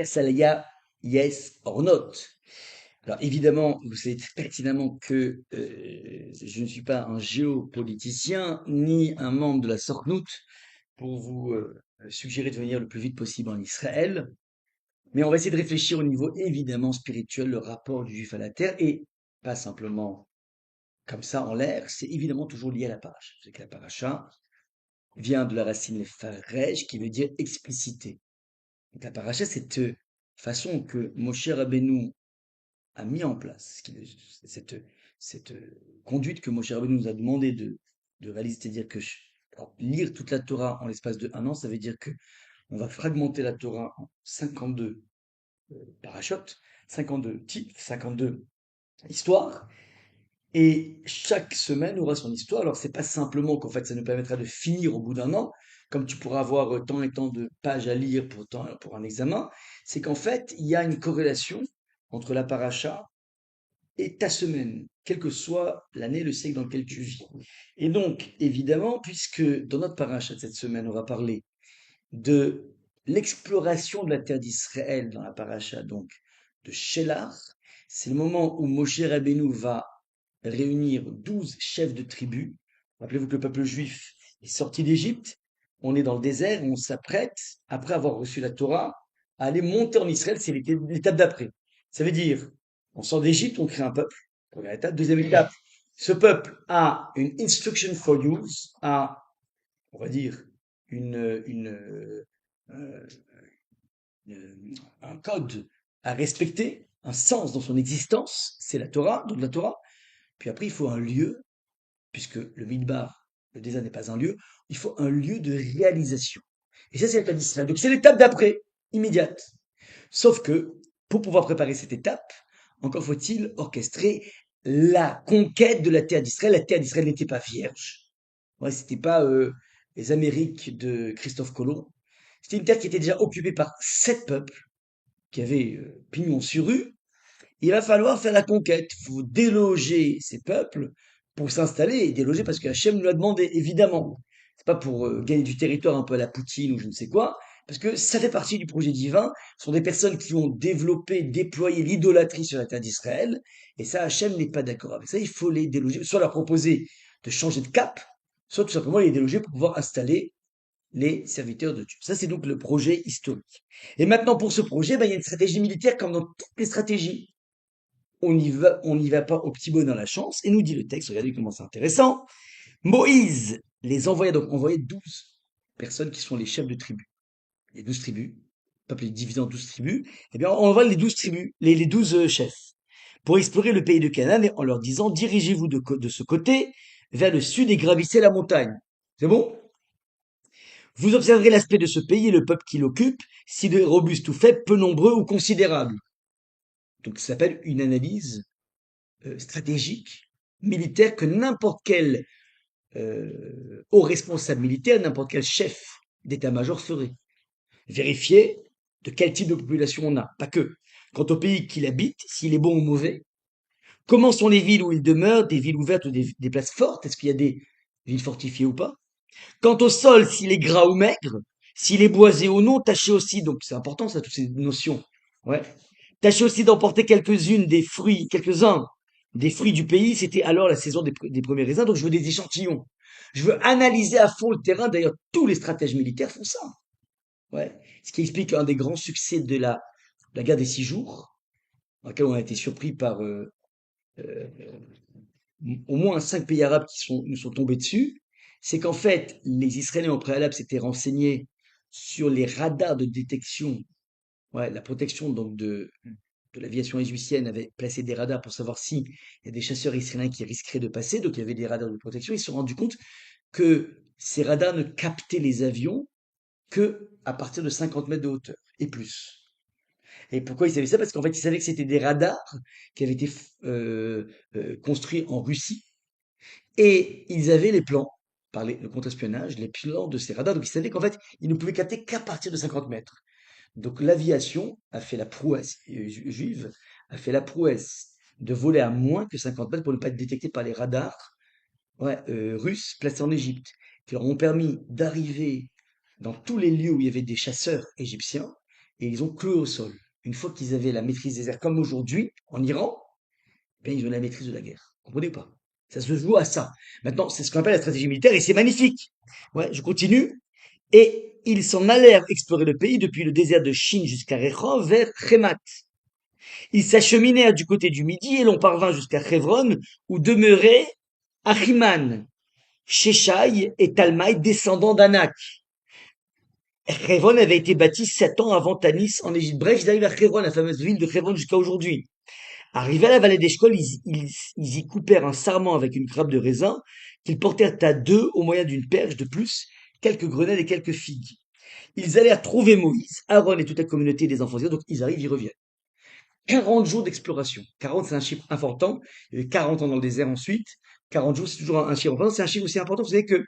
Salaya, yes or not. Alors évidemment, vous savez très pertinemment que je ne suis pas un géopoliticien ni un membre de la Sorknout pour vous suggérer de venir le plus vite possible en Israël. Mais on va essayer de réfléchir au niveau évidemment spirituel, le rapport du juif à la terre, et pas simplement comme ça en l'air, c'est évidemment toujours lié à la paracha. C'est que la paracha vient de la racine lefarej, qui veut dire expliciter. Donc la paracha, cette façon que Moshe Rabbeinu a mis en place, cette conduite que Moshe Rabbeinu nous a demandé de réaliser, c'est-à-dire que alors, lire toute la Torah en l'espace de un an, ça veut dire que on va fragmenter la Torah en 52 parachutes, 52 types, 52 histoires, et chaque semaine aura son histoire. Alors c'est pas simplement qu'en fait ça nous permettra de finir au bout d'un an, comme tu pourras avoir tant et tant de pages à lire pour un examen, c'est qu'en fait il y a une corrélation entre la paracha et ta semaine, quelle que soit l'année, le siècle dans lequel tu vis. Et donc, évidemment, puisque dans notre paracha de cette semaine, on va parler de l'exploration de la terre d'Israël dans la paracha donc de Shelar, c'est le moment où Moshe Rabbeinu va réunir 12 chefs de tribus. Rappelez-vous que le peuple juif est sorti d'Égypte, on est dans le désert, on s'apprête, après avoir reçu la Torah, à aller monter en Israël, c'est l'étape d'après. Ça veut dire, on sort d'Égypte, on crée un peuple, première étape. Deuxième étape, ce peuple a une instruction for use, a, on va dire, euh, un code à respecter, un sens dans son existence, c'est la Torah, donc la Torah. Puis après, il faut un lieu, puisque le Midbar, le désert n'est pas un lieu, il faut un lieu de réalisation. Et ça, c'est l'étape d'Israël. Donc c'est l'étape d'après, immédiate. Sauf que, pour pouvoir préparer cette étape, encore faut-il orchestrer la conquête de la terre d'Israël. La terre d'Israël n'était pas vierge. Ouais, c'était pas les Amériques de Christophe Colomb. C'était une terre qui était déjà occupée par 7 peuples, qui avaient pignon sur rue. Il va falloir faire la conquête. Il faut déloger ces peuples pour s'installer et déloger parce que Hachem nous l'a demandé, évidemment. C'est pas pour gagner du territoire un peu à la Poutine ou je ne sais quoi, parce que ça fait partie du projet divin. Ce sont des personnes qui ont développé, déployé l'idolâtrie sur la terre d'Israël, et ça, Hachem n'est pas d'accord avec ça. Il faut les déloger, soit leur proposer de changer de cap, soit tout simplement les déloger pour pouvoir installer les serviteurs de Dieu. Ça, c'est donc le projet historique. Et maintenant, pour ce projet, il y a une stratégie militaire comme dans toutes les stratégies. On n'y va pas au petit bonheur la chance. Et nous dit le texte, regardez comment c'est intéressant. Moïse les envoya, donc envoyé 12 personnes qui sont les chefs de tribus. Les 12 tribus, le peuple est divisé en 12 tribus. Eh bien, on envoie les 12 tribus, les 12 chefs, pour explorer le pays de Canaan en leur disant, dirigez-vous de ce côté, vers le sud et gravissez la montagne. C'est bon? Vous observerez l'aspect de ce pays et le peuple qui l'occupe, s'il est robuste ou faible, peu nombreux ou considérable. Donc, ça s'appelle une analyse stratégique, militaire, que n'importe quel haut responsable militaire, n'importe quel chef d'état-major ferait. Vérifier de quel type de population on a, pas que. Quant au pays qu'il habite, s'il est bon ou mauvais, comment sont les villes où il demeure, des villes ouvertes ou des places fortes, est-ce qu'il y a des villes fortifiées ou pas. Quant au sol, s'il est gras ou maigre, s'il est boisé ou non, tâchez aussi, donc c'est important ça, toutes ces notions, ouais. Tâchez aussi d'emporter quelques-unes des fruits, quelques-uns des fruits du pays, c'était alors la saison des premiers raisins, donc je veux des échantillons. Je veux analyser à fond le terrain, d'ailleurs tous les stratèges militaires font ça, ouais. Ce qui explique un des grands succès de la guerre des 6 jours, dans laquelle on a été surpris par euh, au moins 5 pays arabes nous sont tombés dessus, c'est qu'en fait, les Israéliens au préalable s'étaient renseignés sur les radars de détection, ouais, la protection donc de l'aviation égyptienne avait placé des radars pour savoir s'il y a des chasseurs israéliens qui risqueraient de passer, donc il y avait des radars de protection. Ils se sont rendus compte que ces radars ne captaient les avions que à partir de 50 mètres de hauteur et plus. Et pourquoi ils savaient ça? Parce qu'en fait, ils savaient que c'était des radars qui avaient été construits en Russie et ils avaient les plans, par le contre-espionnage, les plans de ces radars. Donc ils savaient qu'en fait, ils ne pouvaient capter qu'à partir de 50 mètres. Donc l'aviation a fait la prouesse, juive, a fait la prouesse de voler à moins que 50 mètres pour ne pas être détecté par les radars, ouais, russes placés en Égypte, qui leur ont permis d'arriver dans tous les lieux où il y avait des chasseurs égyptiens et ils ont cloué au sol. Une fois qu'ils avaient la maîtrise des airs, comme aujourd'hui, en Iran, ben, ils ont la maîtrise de la guerre. Vous comprenez ou pas? Ça se joue à ça. Maintenant, c'est ce qu'on appelle la stratégie militaire et c'est magnifique. Ouais, je continue. Et ils s'en allèrent explorer le pays depuis le désert de Chine jusqu'à Réchon vers Hémat. Ils s'acheminèrent du côté du midi et l'on parvint jusqu'à Hévron où demeuraient Achiman, Sheshai et Talmaï, descendants d'Anak. Hévron avait été bâti 7 ans avant Tanis en Égypte. Bref, ils arrivent à Hévron, la fameuse ville de Hévron jusqu'à aujourd'hui. Arrivés à la vallée d'Eshcol, ils y coupèrent un sarment avec une grappe de raisin qu'ils portèrent à deux au moyen d'une perche de plus, quelques grenades et quelques figues. Ils allèrent trouver Moïse, Aaron et toute la communauté des enfants d'Israël, donc ils arrivent, ils reviennent. 40 jours d'exploration. 40, c'est un chiffre important. Il y avait 40 ans dans le désert ensuite. 40 jours, c'est toujours un chiffre important. C'est un chiffre aussi important. Vous savez que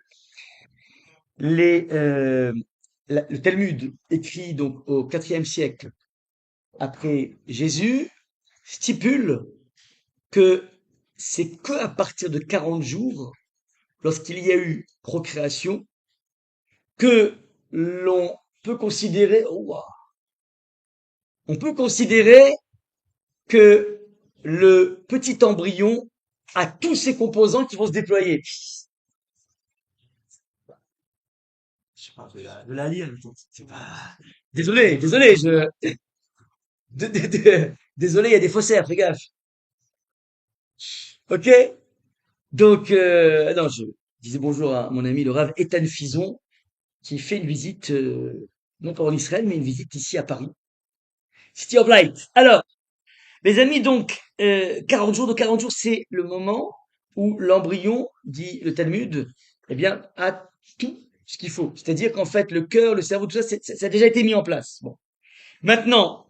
les, le Talmud, écrit donc au IVe siècle après Jésus, stipule que c'est que à partir de 40 jours, lorsqu'il y a eu procréation, que l'on peut considérer, on peut considérer que le petit embryon a tous ses composants qui vont se déployer. Je parle de la lire, c'est pas... Désolé, désolé, il y a des faussaires, fais gaffe. Ok? Donc, non, je disais bonjour à mon ami le Rav Ethan Fison, qui fait une visite, non pas en Israël, mais une visite ici à Paris. City of Light. Alors, les amis, donc, 40 jours, de 40 jours, c'est le moment où l'embryon, dit le Talmud, eh bien, a tout ce qu'il faut. C'est-à-dire qu'en fait, le cœur, le cerveau, tout ça, ça a déjà été mis en place. Bon. Maintenant,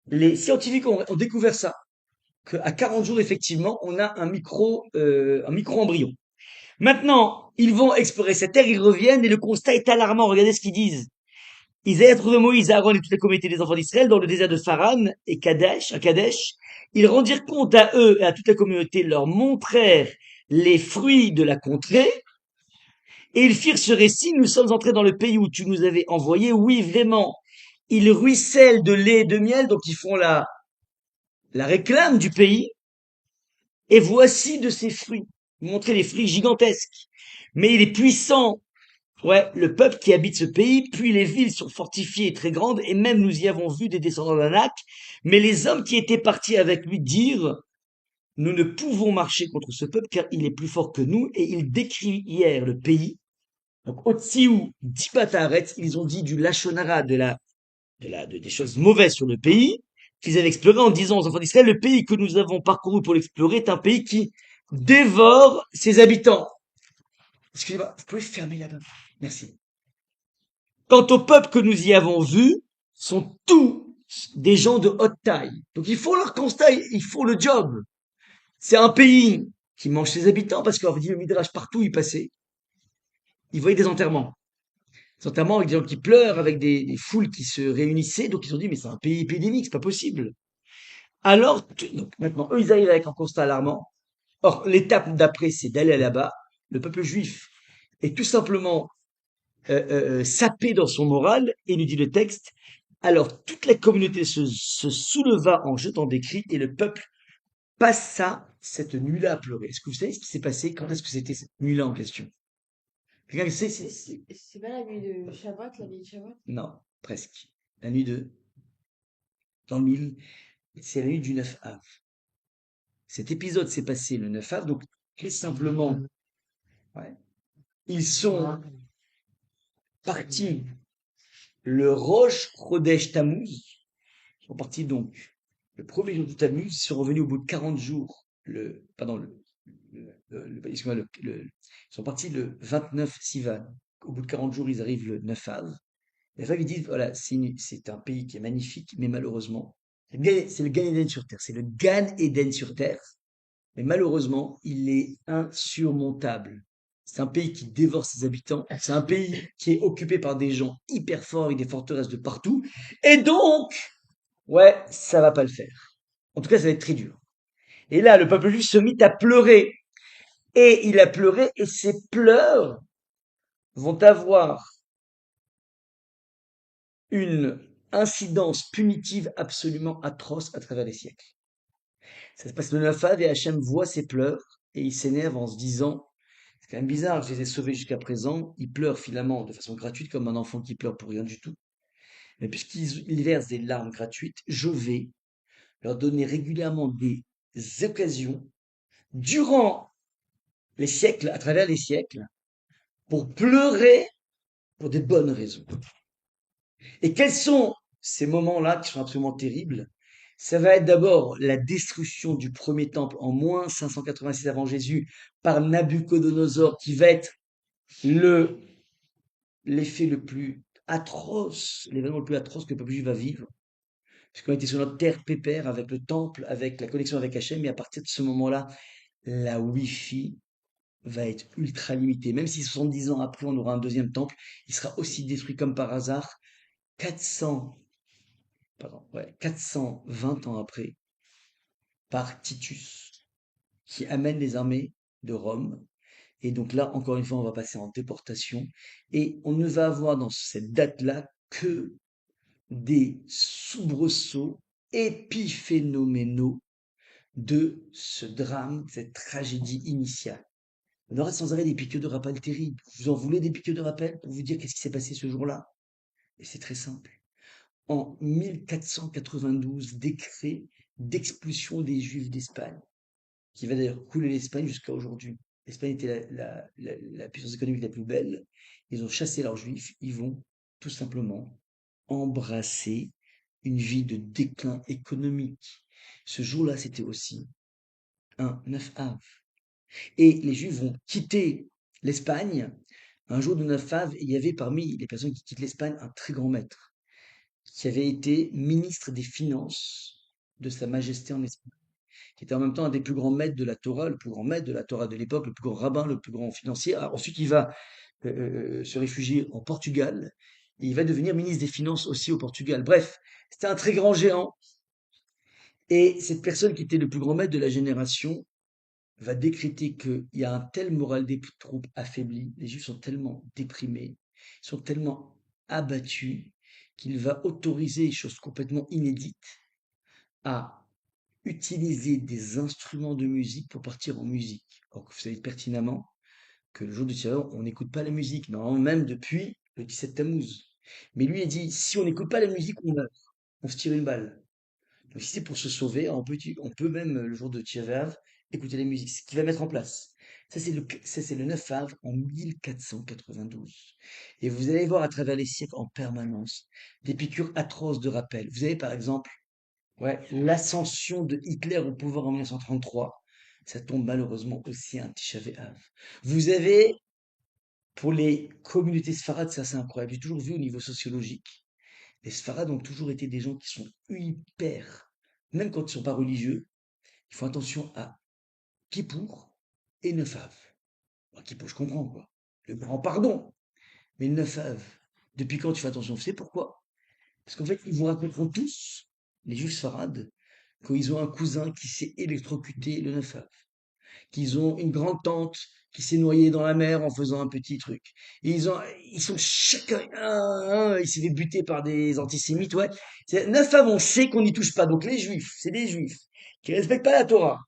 les scientifiques ont découvert ça, qu'à 40 jours, effectivement, on a un micro-embryon. Maintenant, ils vont explorer cette terre, ils reviennent et le constat est alarmant. Regardez ce qu'ils disent. Ils allaient trouver Moïse, Aaron et toute la communauté des enfants d'Israël dans le désert de Pharan et Kadesh, à Kadesh. Ils rendirent compte à eux et à toute la communauté, leur montrèrent les fruits de la contrée, et ils firent ce récit: nous sommes entrés dans le pays où tu nous avais envoyés. Oui, vraiment, il ruisselle de lait et de miel, donc ils font la réclame du pays, et voici de ses fruits. Montrer les fruits gigantesques. Mais il est puissant. Ouais, le peuple qui habite ce pays, puis les villes sont fortifiées et très grandes, et même nous y avons vu des descendants d'Anak, mais les hommes qui étaient partis avec lui dirent, nous ne pouvons marcher contre ce peuple car il est plus fort que nous, et ils décrièrent le pays. Donc, Otsiou, Dibataret, ils ont dit du Lachonara, des choses mauvaises sur le pays, qu'ils avaient exploré en disant aux enfants d'Israël, le pays que nous avons parcouru pour l'explorer est un pays qui dévore ses habitants. Excusez-moi, vous pouvez fermer la bas. Merci. Quant au peuple que nous y avons vu, sont tous des gens de haute taille. Donc ils font leur constat, ils font le job. C'est un pays qui mange ses habitants parce qu'on dit le Midrash partout il passait. Ils voyaient des enterrements. Des enterrements avec des gens qui pleurent, avec des foules qui se réunissaient. Donc ils ont dit mais c'est un pays épidémique, c'est pas possible. Alors, donc maintenant, eux ils arrivent avec un constat alarmant. Or, l'étape d'après c'est d'aller là-bas. Le peuple juif est tout simplement sapé dans son moral, et nous dit le texte, alors toute la communauté se souleva en jetant des cris, et le peuple passa cette nuit-là à pleurer. Est-ce que vous savez ce qui s'est passé? Quand est-ce que c'était cette nuit-là en question? Quelqu'un sait? C'est pas la nuit de Shabbat, la nuit de Shabbat? Non, presque. La nuit de... Dans le mille, c'est la nuit du 9 av. Cet épisode s'est passé le 9 av, donc très simplement, ouais, ils sont partis le Rosh Chodesh Tammuz. Ils sont partis donc le premier jour du Tammuz, ils sont revenus au bout de 40 jours, ils sont partis le 29 Sivan. Au bout de 40 jours, ils arrivent le 9 Av. Les Rav, ils disent, voilà, c'est un pays qui est magnifique, mais malheureusement, c'est le Gan Eden sur Terre. C'est le Gan Eden sur Terre, mais malheureusement, il est insurmontable. C'est un pays qui dévore ses habitants. C'est un pays qui est occupé par des gens hyper forts avec des forteresses de partout. Et donc, ouais, ça va pas le faire. En tout cas, ça va être très dur. Et là, le peuple juif se mit à pleurer. Et il a pleuré, et ses pleurs vont avoir une incidence punitive absolument atroce à travers les siècles. Ça se passe le 9 Av et Hachem voit ses pleurs et il s'énerve en se disant, c'est quand même bizarre, je les ai sauvés jusqu'à présent, ils pleurent finalement de façon gratuite comme un enfant qui pleure pour rien du tout. Mais puisqu'ils versent des larmes gratuites, je vais leur donner régulièrement des occasions durant les siècles, à travers les siècles, pour pleurer pour des bonnes raisons. Et quels sont ces moments-là qui sont absolument terribles? Ça va être d'abord la destruction du premier temple en moins 586 avant Jésus par Nabuchodonosor, qui va être le l'effet le plus atroce, l'événement le plus atroce que le peuple juif va vivre, puisqu'on était sur notre terre pépère avec le temple, avec la connexion avec Hachem, et à partir de ce moment-là, la Wi-Fi va être ultra limitée. Même si 70 ans après, on aura un deuxième temple, il sera aussi détruit comme par hasard 400, 420 ans après, par Titus, qui amène les armées de Rome. Et donc là, encore une fois, on va passer en déportation. Et on ne va avoir dans cette date-là que des soubresauts épiphénoménaux de ce drame, cette tragédie initiale. On aura sans arrêt des piqûres de rappel terribles. Vous en voulez des piqûres de rappel pour vous dire qu'est-ce qui s'est passé ce jour-là? Et c'est très simple. En 1492, décret d'expulsion des Juifs d'Espagne, qui va d'ailleurs couler l'Espagne jusqu'à aujourd'hui. L'Espagne était la puissance économique la plus belle. Ils ont chassé leurs Juifs. Ils vont tout simplement embrasser une vie de déclin économique. Ce jour-là, c'était aussi un 9 Av. Et les Juifs vont quitter l'Espagne. Un jour de 9 Av, il y avait parmi les personnes qui quittent l'Espagne un très grand maître, qui avait été ministre des Finances de Sa Majesté en Espagne, qui était en même temps un des plus grands maîtres de la Torah, le plus grand maître de la Torah de l'époque, le plus grand rabbin, le plus grand financier. Alors, ensuite, il va se réfugier en Portugal, et il va devenir ministre des Finances aussi au Portugal. Bref, c'était un très grand géant, et cette personne qui était le plus grand maître de la génération va décréter qu'il y a un tel moral des troupes affaibli, les Juifs sont tellement déprimés, ils sont tellement abattus, qu'il va autoriser, chose complètement inédite, à utiliser des instruments de musique pour partir en musique. Or, vous savez pertinemment que le jour du tireur, on n'écoute pas la musique, normalement même depuis le 17 Tammuz. Mais lui a dit, si on n'écoute pas la musique, on meurt, on se tire une balle. Donc si c'est pour se sauver, on peut même, le jour de Tchevav, écouter la musique, ce qu'il va mettre en place. Ça, c'est le 9 Av en 1492. Et vous allez voir à travers les siècles en permanence des piqûres atroces de rappel. Vous avez par exemple, ouais, l'ascension de Hitler au pouvoir en 1933. Ça tombe malheureusement aussi un Tisha B'Av. Vous avez, pour les communautés sfarades, ça c'est incroyable. J'ai toujours vu au niveau sociologique, les Sfarades ont toujours été des gens qui sont hyper, même quand ils sont pas religieux, ils font attention à Kippour et Neuf Av. Bon, Kippour, je comprends, quoi. Le grand pardon. Mais le Neuf Av, depuis quand tu fais attention? Tu sais pourquoi? Parce qu'en fait, ils vous raconteront tous, les juifs sfarades, qu'ils ont un cousin qui s'est électrocuté le 9 Av, qu'ils ont une grande-tante qui s'est noyée dans la mer en faisant un petit truc. Et ils sont chacun, il s'est fait buter par des antisémites, ouais. C'est 9 Av, on sait qu'on n'y touche pas. Donc les juifs, c'est des juifs qui respectent pas la Torah,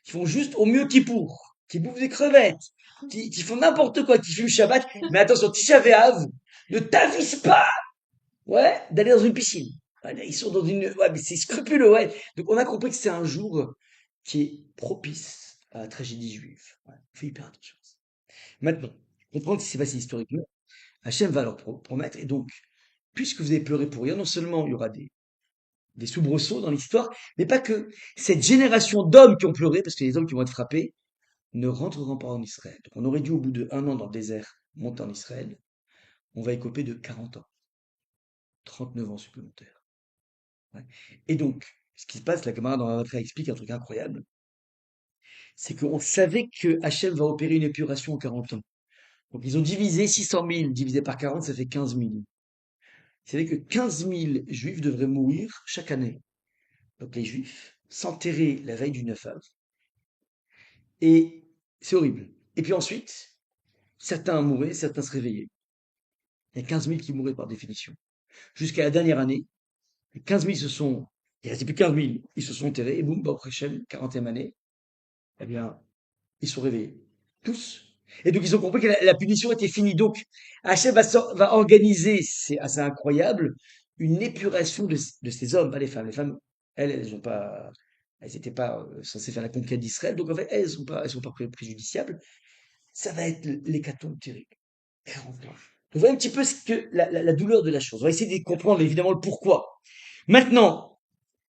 qui font juste au mieux qui bouffent des crevettes, qui font n'importe quoi, qui fument Shabbat. Mais attention, Tisha B'Av, ne t'avise pas, ouais, d'aller dans une piscine. Ouais, ils sont dans une, ouais, mais c'est scrupuleux, ouais. Donc on a compris que c'est un jour qui est propice à la tragédie juive. Ouais, on fait hyper attention. Maintenant, comprendre ce qui s'est passé historiquement, Hachem va leur promettre, et donc, puisque vous avez pleuré pour rien, non seulement il y aura des soubresauts dans l'histoire, mais pas que. Cette génération d'hommes qui ont pleuré, parce que les hommes qui vont être frappés, ne rentreront pas en Israël. Donc on aurait dû, au bout de 1 an dans le désert, monter en Israël. On va écoper de 40 ans, 39 ans supplémentaires. Ouais. Et donc, ce qui se passe, la camarade dans la explique un truc incroyable, c'est qu'on savait que Hachem va opérer une épuration en 40 ans. Donc ils ont divisé 600 000, divisé par 40, ça fait 15 000. Vous savez que 15 000 juifs devraient mourir chaque année. Donc les juifs s'enterraient la veille du 9 Av. Et c'est horrible. Et puis ensuite, certains mouraient, certains se réveillaient. Il y a 15 000 qui mouraient par définition. Jusqu'à la dernière année, 15 000 il restait plus que 15 000, ils se sont enterrés, et boum, Baruch Hashem, 40e année, eh bien, ils sont réveillés. Tous. Et donc, ils ont compris que la punition était finie. Donc, Hachem va organiser, c'est assez incroyable, une épuration de ces hommes, pas les femmes. Les femmes, elles ont pas, elles n'étaient pas censées faire la conquête d'Israël. Donc, en fait, elles sont pas préjudiciables. Ça va être l'hécatombe terrible. 40 ans. Vous voyez un petit peu ce que la douleur de la chose. On va essayer de comprendre évidemment le pourquoi. Maintenant,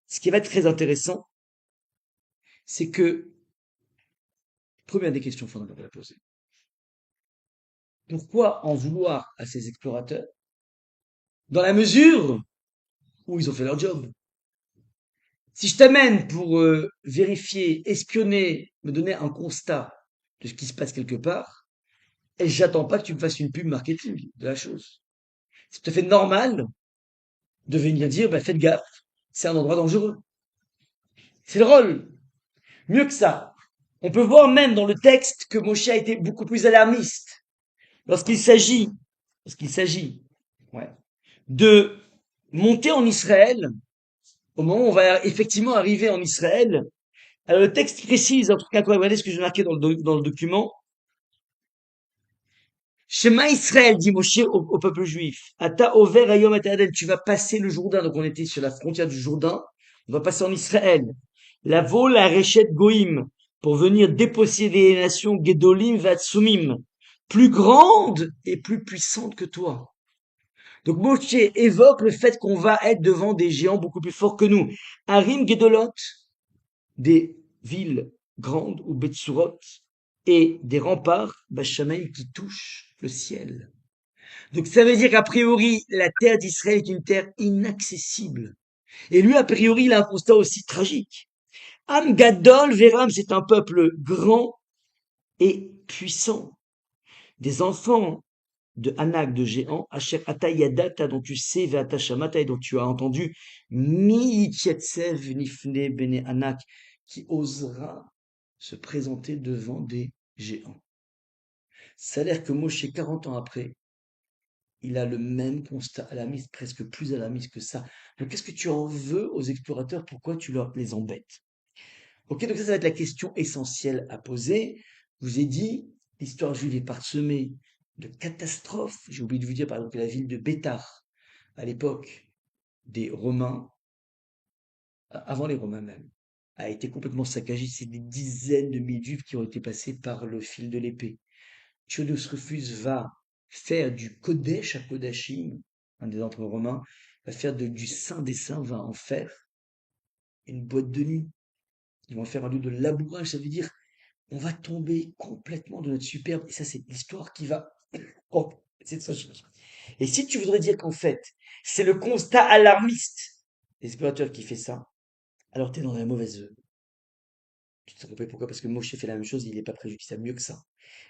ce qui va être très intéressant, c'est que, première des questions fondamentales à poser. Pourquoi en vouloir à ces explorateurs dans la mesure où ils ont fait leur job? Si je t'amène pour vérifier, espionner, me donner un constat de ce qui se passe quelque part, et j'attends pas que tu me fasses une pub marketing de la chose. C'est tout à fait normal de venir dire, bah, faites gaffe, c'est un endroit dangereux. C'est le rôle. Mieux que ça, on peut voir même dans le texte que Moshe a été beaucoup plus alarmiste lorsqu'il s'agit, lorsqu'il s'agit, ouais, de monter en Israël. Au moment où on va effectivement arriver en Israël, alors le texte précise, en tout cas, regardez ce que j'ai marqué dans le document. Shema Israël, dit Moshe au peuple juif. Ata over ayom et Adel, tu vas passer le Jourdain. Donc on était sur la frontière du Jourdain. On va passer en Israël. La vol la Rechet Goïm, pour venir déposséder les nations Gedolim Vatsumim, plus grandes et plus puissantes que toi. Donc Moshe évoque le fait qu'on va être devant des géants beaucoup plus forts que nous. Harim Gedolot, des villes grandes ou Betsurot, et des remparts Bachamaï qui touchent le ciel. Donc ça veut dire qu'a priori, la terre d'Israël est une terre inaccessible. Et lui, a priori, il a un constat aussi tragique. Am Gadol Veram, c'est un peuple grand et puissant. Des enfants de Anak, de géants, Asher Atayadata, dont tu sais, Veata Shamata, et dont tu as entendu, Mi Yitzetsev Nifne Bene Anak, qui osera se présenter devant des géants. Ça a l'air que Moshe, 40 ans après, il a le même constat alarmiste, presque plus alarmiste que ça. Donc, qu'est-ce que tu en veux aux explorateurs? Pourquoi tu les embêtes? Ok, donc ça va être la question essentielle à poser. Je vous ai dit, l'histoire juive est parsemée de catastrophes. J'ai oublié de vous dire, par exemple, que la ville de Bétar, à l'époque des Romains, avant les Romains même, a été complètement saccagée. C'est des dizaines de milliers de juifs qui ont été passés par le fil de l'épée. Théodose Rufus va faire du Kodesh à Kodashim, un des empereurs romains, va faire du Saint des Saints, va en faire une boîte de nuit. Ils vont faire un lieu de labourage, ça veut dire on va tomber complètement de notre superbe. Et ça, c'est l'histoire qui va. Oh, c'est ça. Et si tu voudrais dire qu'en fait, c'est le constat alarmiste des explorateurs qui fait ça, alors tu es dans la mauvaise. Tu te trompes. Pourquoi? Parce que Moshe fait la même chose, il n'est pas préjudiciable mieux que ça.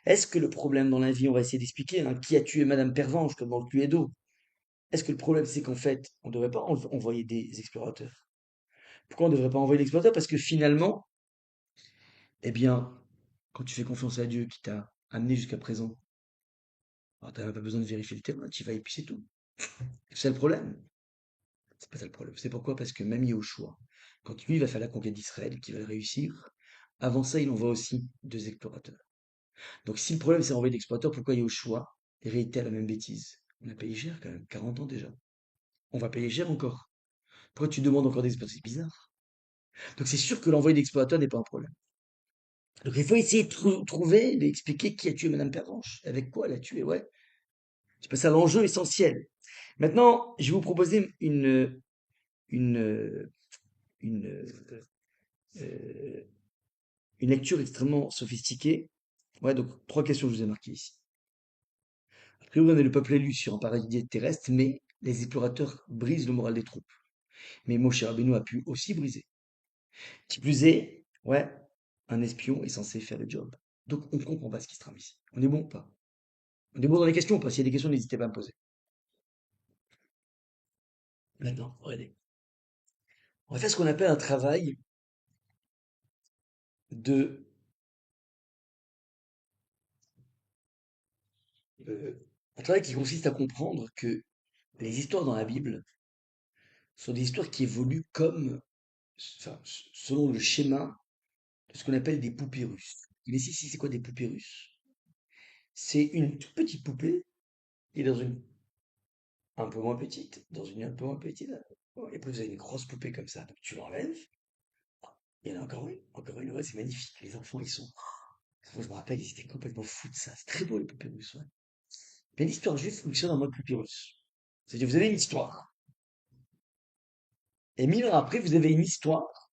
Est-ce que le problème dans la vie, on va essayer d'expliquer, hein, qui a tué Madame Pervenche comme dans le Cluedo? Est-ce que le problème, c'est qu'en fait, on ne devrait pas envoyer des explorateurs? Pourquoi on ne devrait pas envoyer l'explorateur? Parce que finalement, eh bien, quand tu fais confiance à Dieu qui t'a amené jusqu'à présent, alors tu n'as pas besoin de vérifier le terrain, tu y vas et puis c'est tout. C'est le problème. C'est pas ça le problème. C'est pourquoi? Parce que même Yahushua, quand lui va faire la conquête d'Israël, qu'il va le réussir, avant ça, il envoie aussi deux explorateurs. Donc si le problème c'est envoyer l'explorateur, pourquoi Yahushua réitère la même bêtise? On a payé cher quand même, 40 ans déjà. On va payer cher encore. Pourquoi tu demandes encore des explorateurs? C'est bizarre. Donc c'est sûr que l'envoyer d'explorateur n'est pas un problème. Donc il faut essayer de trouver, d'expliquer qui a tué Madame Pervenche, avec quoi elle a tué, ouais. C'est pas ça l'enjeu essentiel. Maintenant, je vais vous proposer une, une, euh, une lecture extrêmement sophistiquée. Ouais, donc trois questions que je vous ai marquées ici. A priori, on est le peuple élu sur un paradis terrestre, mais les explorateurs brisent le moral des troupes. Mais Moshe Rabbeinu a pu aussi briser. Qui plus est, ouais, un espion est censé faire le job. Donc on comprend pas ce qui se trame ici. On est bon ou pas? On est bon dans les questions ou pas? S'il y a des questions, n'hésitez pas à me poser. Maintenant, regardez. On va faire ce qu'on appelle un travail de un travail qui consiste à comprendre que les histoires dans la Bible sont des histoires qui évoluent comme, enfin, selon le schéma de ce qu'on appelle des poupées russes. Et ici, c'est quoi des poupées russes? C'est une toute petite poupée qui est dans une un peu moins petite, dans une un peu moins petite. Et puis vous avez une grosse poupée comme ça. Donc tu l'enlèves. Il y en a encore une, ouais, c'est magnifique. Les enfants, ils sont. Moi, je me rappelle, ils étaient complètement fous de ça. C'est très beau les poupées russes, ouais. Mais l'histoire juive fonctionne en mode poupée russe. C'est-à-dire, vous avez une histoire. Et 1000 ans après, vous avez une histoire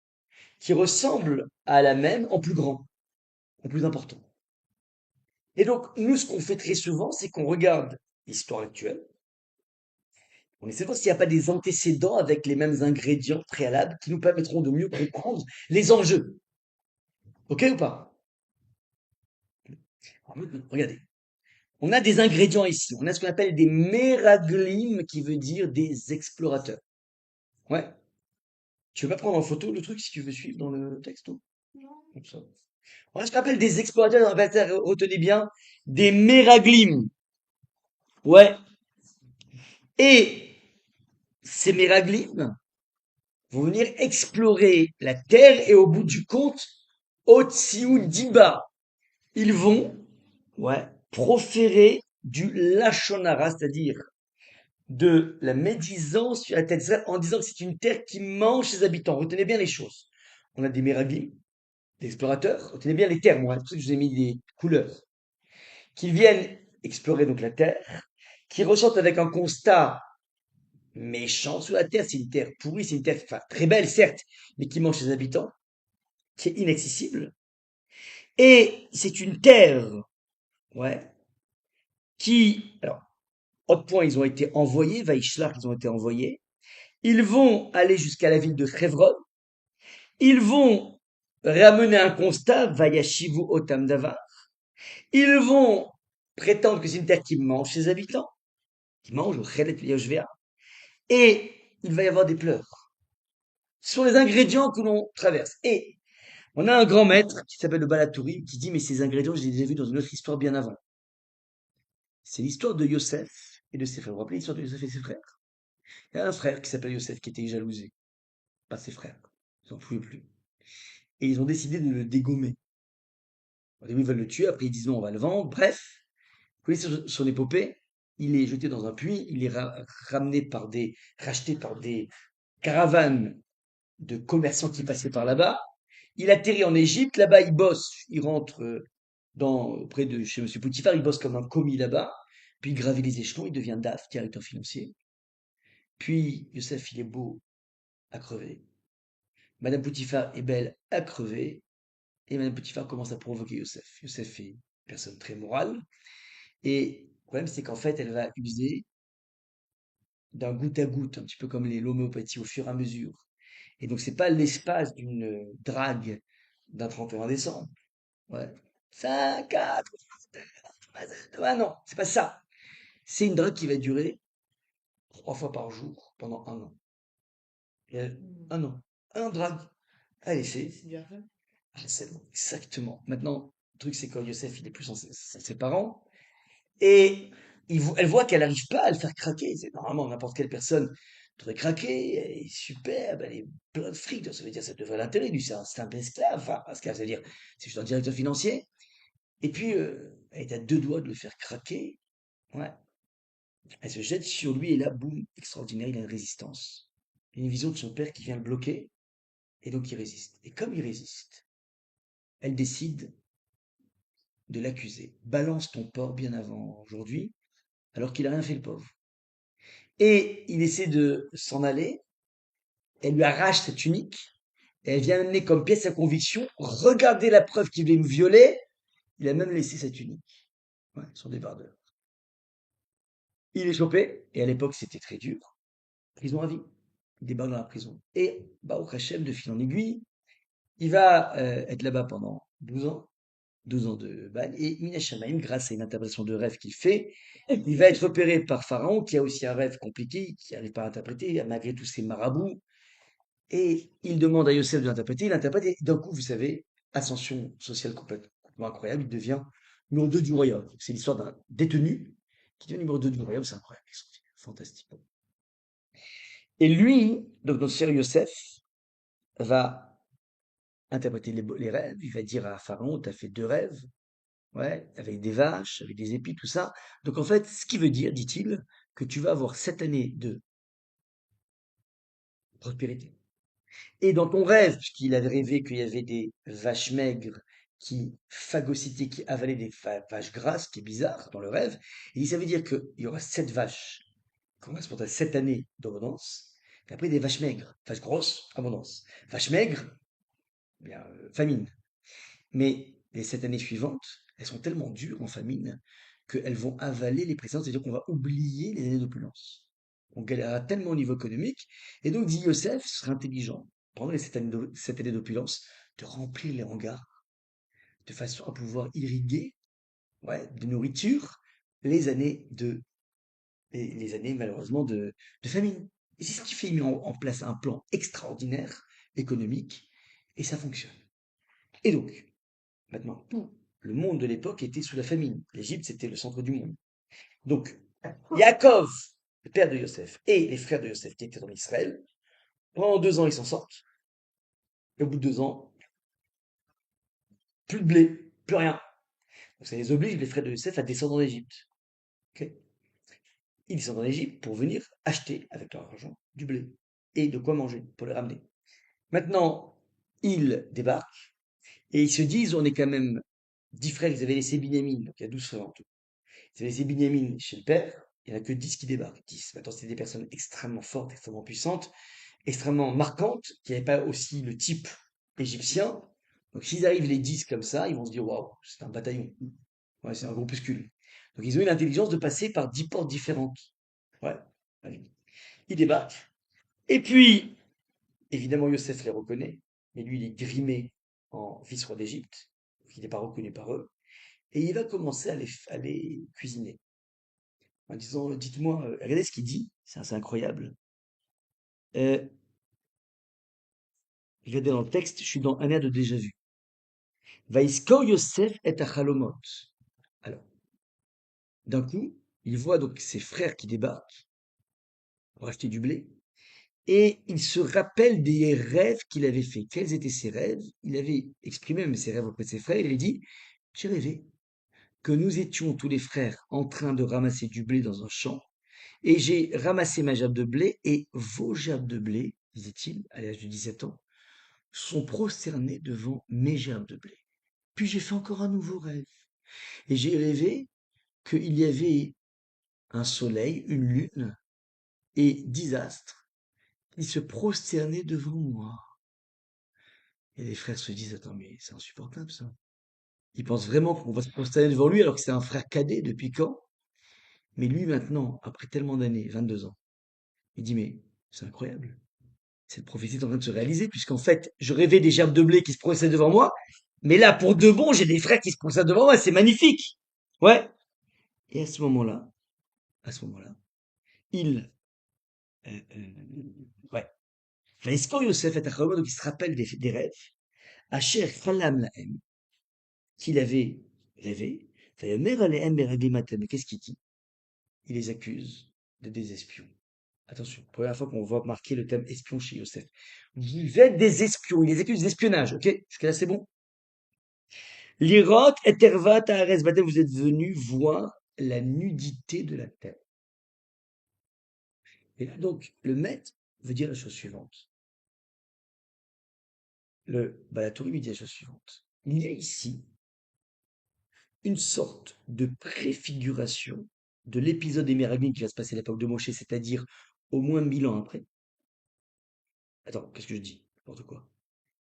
qui ressemble à la même en plus grand, en plus important. Et donc, nous, ce qu'on fait très souvent, c'est qu'on regarde l'histoire actuelle. On essaie de voir s'il n'y a pas des antécédents avec les mêmes ingrédients préalables qui nous permettront de mieux comprendre les enjeux. Ok ou pas? Regardez. On a des ingrédients ici. On a ce qu'on appelle des méraglim, qui veut dire des explorateurs. Ouais. Tu veux pas prendre en photo le truc si tu veux suivre dans le texte, ou? Non. Comme ça. On a ce qu'on appelle des explorateurs, retenez bien, des méraglim. Ouais. Et ces méraglim vont venir explorer la terre et au bout du compte, Otsiou Diba, ils vont, ouais, proférer du lachonara, c'est-à-dire de la médisance sur la terre d'Israël en disant que c'est une terre qui mange ses habitants. Retenez bien les choses. On a des méraglim, des explorateurs, retenez bien les termes, ouais, c'est pour ça que je vous ai mis des couleurs, qui viennent explorer donc la terre, qui ressortent avec un constat méchant sur la terre. C'est une terre pourrie, c'est une terre enfin, très belle, certes, mais qui mange ses habitants, qui est inaccessible. Et c'est une terre, ouais, qui, alors, autre point, ils ont été envoyés, Vaishlar, ils ont été envoyés. Ils vont aller jusqu'à la ville de Hebron. Ils vont ramener un constat, Vayashivu Otam Davar. Ils vont prétendre que c'est une terre qui mange ses habitants, qui mange au Chelet Yoshvea. Et il va y avoir des pleurs. Ce sont les ingrédients que l'on traverse. Et on a un grand maître qui s'appelle le Balatourim qui dit, mais ces ingrédients, je les ai déjà vus dans une autre histoire bien avant. C'est l'histoire de Yosef et de ses frères. Vous vous rappelez l'histoire de Yosef et ses frères? Il y a un frère qui s'appelle Yosef qui était jalousé. Pas ses frères. Ils n'en pouvaient plus. Et ils ont décidé de le dégommer. Au début, ils veulent le tuer, après ils disent non, on va le vendre. Bref, vous connaissez son épopée. Il est jeté dans un puits, il est ramené par racheté par des caravanes de commerçants qui passaient par là-bas. Il atterrit en Égypte, là-bas il bosse, il rentre auprès de chez Monsieur Poutifar, il bosse comme un commis là-bas, puis il gravit les échelons, il devient DAF, directeur financier. Puis Youssef, il est beau à crever. Madame Poutifar est belle à crever. Et Madame Poutifar commence à provoquer Youssef. Youssef est une personne très morale. Et le problème, c'est qu'en fait, elle va user d'un goutte à goutte, un petit peu comme l'homéopathie au fur et à mesure. Et donc, c'est pas l'espace d'une drague d'un 31 décembre. Ouais. 5, 4, ah non, c'est pas ça. C'est une drague qui va durer 3 fois par jour pendant un an. Et Hmm. un an. Un an de drague. Allez, C'est bien fait. c'est bon, exactement. Maintenant, le truc, c'est que Youssef, il est plus sans ses parents. Et elle voit qu'elle n'arrive pas à le faire craquer. C'est normalement n'importe quelle personne devrait craquer. Elle est superbe, elle est plein de fric. Donc ça veut dire ça devrait l'intéresser. Lui, c'est un esclave. Enfin, esclave, ça veut dire c'est juste un directeur financier. Et puis, elle est à deux doigts de le faire craquer. Ouais. Elle se jette sur lui et là, boum, extraordinaire, il a une résistance. Il a une vision de son père qui vient le bloquer. Et donc il résiste. Et comme il résiste, elle décide de l'accuser. Balance ton porc bien avant aujourd'hui, alors qu'il a rien fait le pauvre. Et il essaie de s'en aller. Elle lui arrache sa tunique. Et elle vient amener comme pièce sa conviction. Regardez la preuve qu'il voulait me violer. Il a même laissé sa tunique. Ouais, son débardeur. Il est chopé. Et à l'époque, c'était très dur. Prison à vie. Il débarque dans la prison. Et, bah, au Hachem, de fil en aiguille, il va être là-bas pendant 12 ans. 12 ans de balle. Et Mina Shamaim, grâce à une interprétation de rêve qu'il fait, il va être repéré par Pharaon, qui a aussi un rêve compliqué, qui n'arrive pas à interpréter, malgré tous ses marabouts. Et il demande à Yosef de l'interpréter, il l'interprète, et d'un coup, vous savez, ascension sociale complètement incroyable, il devient numéro 2 du royaume. C'est l'histoire d'un détenu qui devient numéro 2 du royaume, c'est incroyable, fantastique. Et lui, donc notre cher Yosef, va interpréter les rêves. Il va dire à Pharaon, tu as fait 2 rêves, ouais, avec des vaches, avec des épis, tout ça. Donc en fait, ce qui veut dire, dit-il, que tu vas avoir 7 années de prospérité. Et dans ton rêve, puisqu'il avait rêvé qu'il y avait des vaches maigres qui phagocytaient, qui avalaient des vaches grasses, ce qui est bizarre dans le rêve, et ça veut dire qu'il y aura 7 vaches qui correspondent à 7 années d'abondance, et après des vaches maigres, vaches grosses, abondance. Vaches maigres, eh bien, famine. Mais les 7 années suivantes, elles sont tellement dures en famine qu'elles vont avaler les précédentes, c'est-à-dire qu'on va oublier les années d'opulence. On galérera tellement au niveau économique, et donc dit Yosef, ce serait intelligent, pendant les 7 années d'opulence, de remplir les hangars, de façon à pouvoir irriguer, ouais, de nourriture les années les années malheureusement de famine. Et c'est ce qui fait mis en place un plan extraordinaire économique, et ça fonctionne. Et donc, maintenant, tout le monde de l'époque était sous la famine. L'Égypte, c'était le centre du monde. Donc, Yaakov, le père de Yosef, et les frères de Yosef qui étaient en Israël, pendant 2 ans, ils s'en sortent. Et au bout de 2 ans, plus de blé, plus rien. Donc, ça les oblige, les frères de Yosef, à descendre en Égypte. Ok. Ils descendent en Égypte pour venir acheter, avec leur argent, du blé et de quoi manger pour le ramener. Maintenant, ils débarquent et ils se disent, on est quand même 10 frères, ils avaient laissé Binyamin, donc il y a 12 frères en tout. Ils avaient laissé Binyamin chez le père, il n'y en a que 10 qui débarquent. 10. Maintenant, c'est des personnes extrêmement fortes, extrêmement puissantes, extrêmement marquantes, qui n'avaient pas aussi le type égyptien. Donc, s'ils arrivent les 10 comme ça, ils vont se dire, waouh, c'est un bataillon. Ouais, c'est un groupuscule. Donc, ils ont eu l'intelligence de passer par 10 portes différentes. Ouais, allez. Ils débarquent. Et puis, évidemment, Yosef les reconnaît, mais lui, il est grimé en vice-roi d'Égypte. Donc, il n'est pas reconnu par eux. Et il va commencer à les cuisiner. En disant, dites-moi, regardez ce qu'il dit, c'est assez incroyable. Euh, Regardez dans le texte, je suis dans un air de déjà vu. Vaïskor Yosef et Achalomot. Alors, d'un coup, il voit donc ses frères qui débarquent pour acheter du blé, et il se rappelle des rêves qu'il avait fait. Quels étaient ses rêves? Il avait exprimé même ses rêves auprès de ses frères, il avait dit, j'ai rêvé que nous étions tous les frères en train de ramasser du blé dans un champ, et j'ai ramassé ma gerbe de blé, et vos gerbes de blé, disait-il, à l'âge de 17 ans, sont prosternés devant mes gerbes de blé. Puis j'ai fait encore un nouveau rêve. Et j'ai rêvé qu'il y avait un soleil, une lune et 10 astres qui se prosternaient devant moi. Et les frères se disent, attends, mais c'est insupportable ça. Ils pensent vraiment qu'on va se prosterner devant lui alors que c'est un frère cadet depuis quand? Mais lui maintenant, après tellement d'années, 22 ans, il dit, mais c'est incroyable. Cette prophétie est en train de se réaliser puisqu'en fait, je rêvais des gerbes de blé qui se prosternaient devant moi. Mais là, pour de bon, j'ai des frères qui se prosternent devant moi. C'est magnifique. Ouais. Et à ce moment-là, il, ouais. ויזכור יוסף את החלומות, donc il se rappelle des rêves, אשר חלם להם, qu'il avait rêvé, ויאמר עליהם ברגלים אתם, qu'est-ce qu'il dit? Il les accuse de des espions. Attention, première fois qu'on voit marquer le thème espion chez Yosef. Vous êtes des espions, il les accuse d'espionnage, ok? Jusqu'à là c'est bon? L'Irot et Tervat Ares Batel, vous êtes venus voir la nudité de la terre. Et là donc, le maître veut dire la chose suivante. Le Balatori lui dit la chose suivante. Il y a ici une sorte de préfiguration de l'épisode des Méraglimes qui va se passer à l'époque de Moshe, c'est-à-dire au moins 1000 ans après. Attends, qu'est-ce que je dis? N'importe quoi.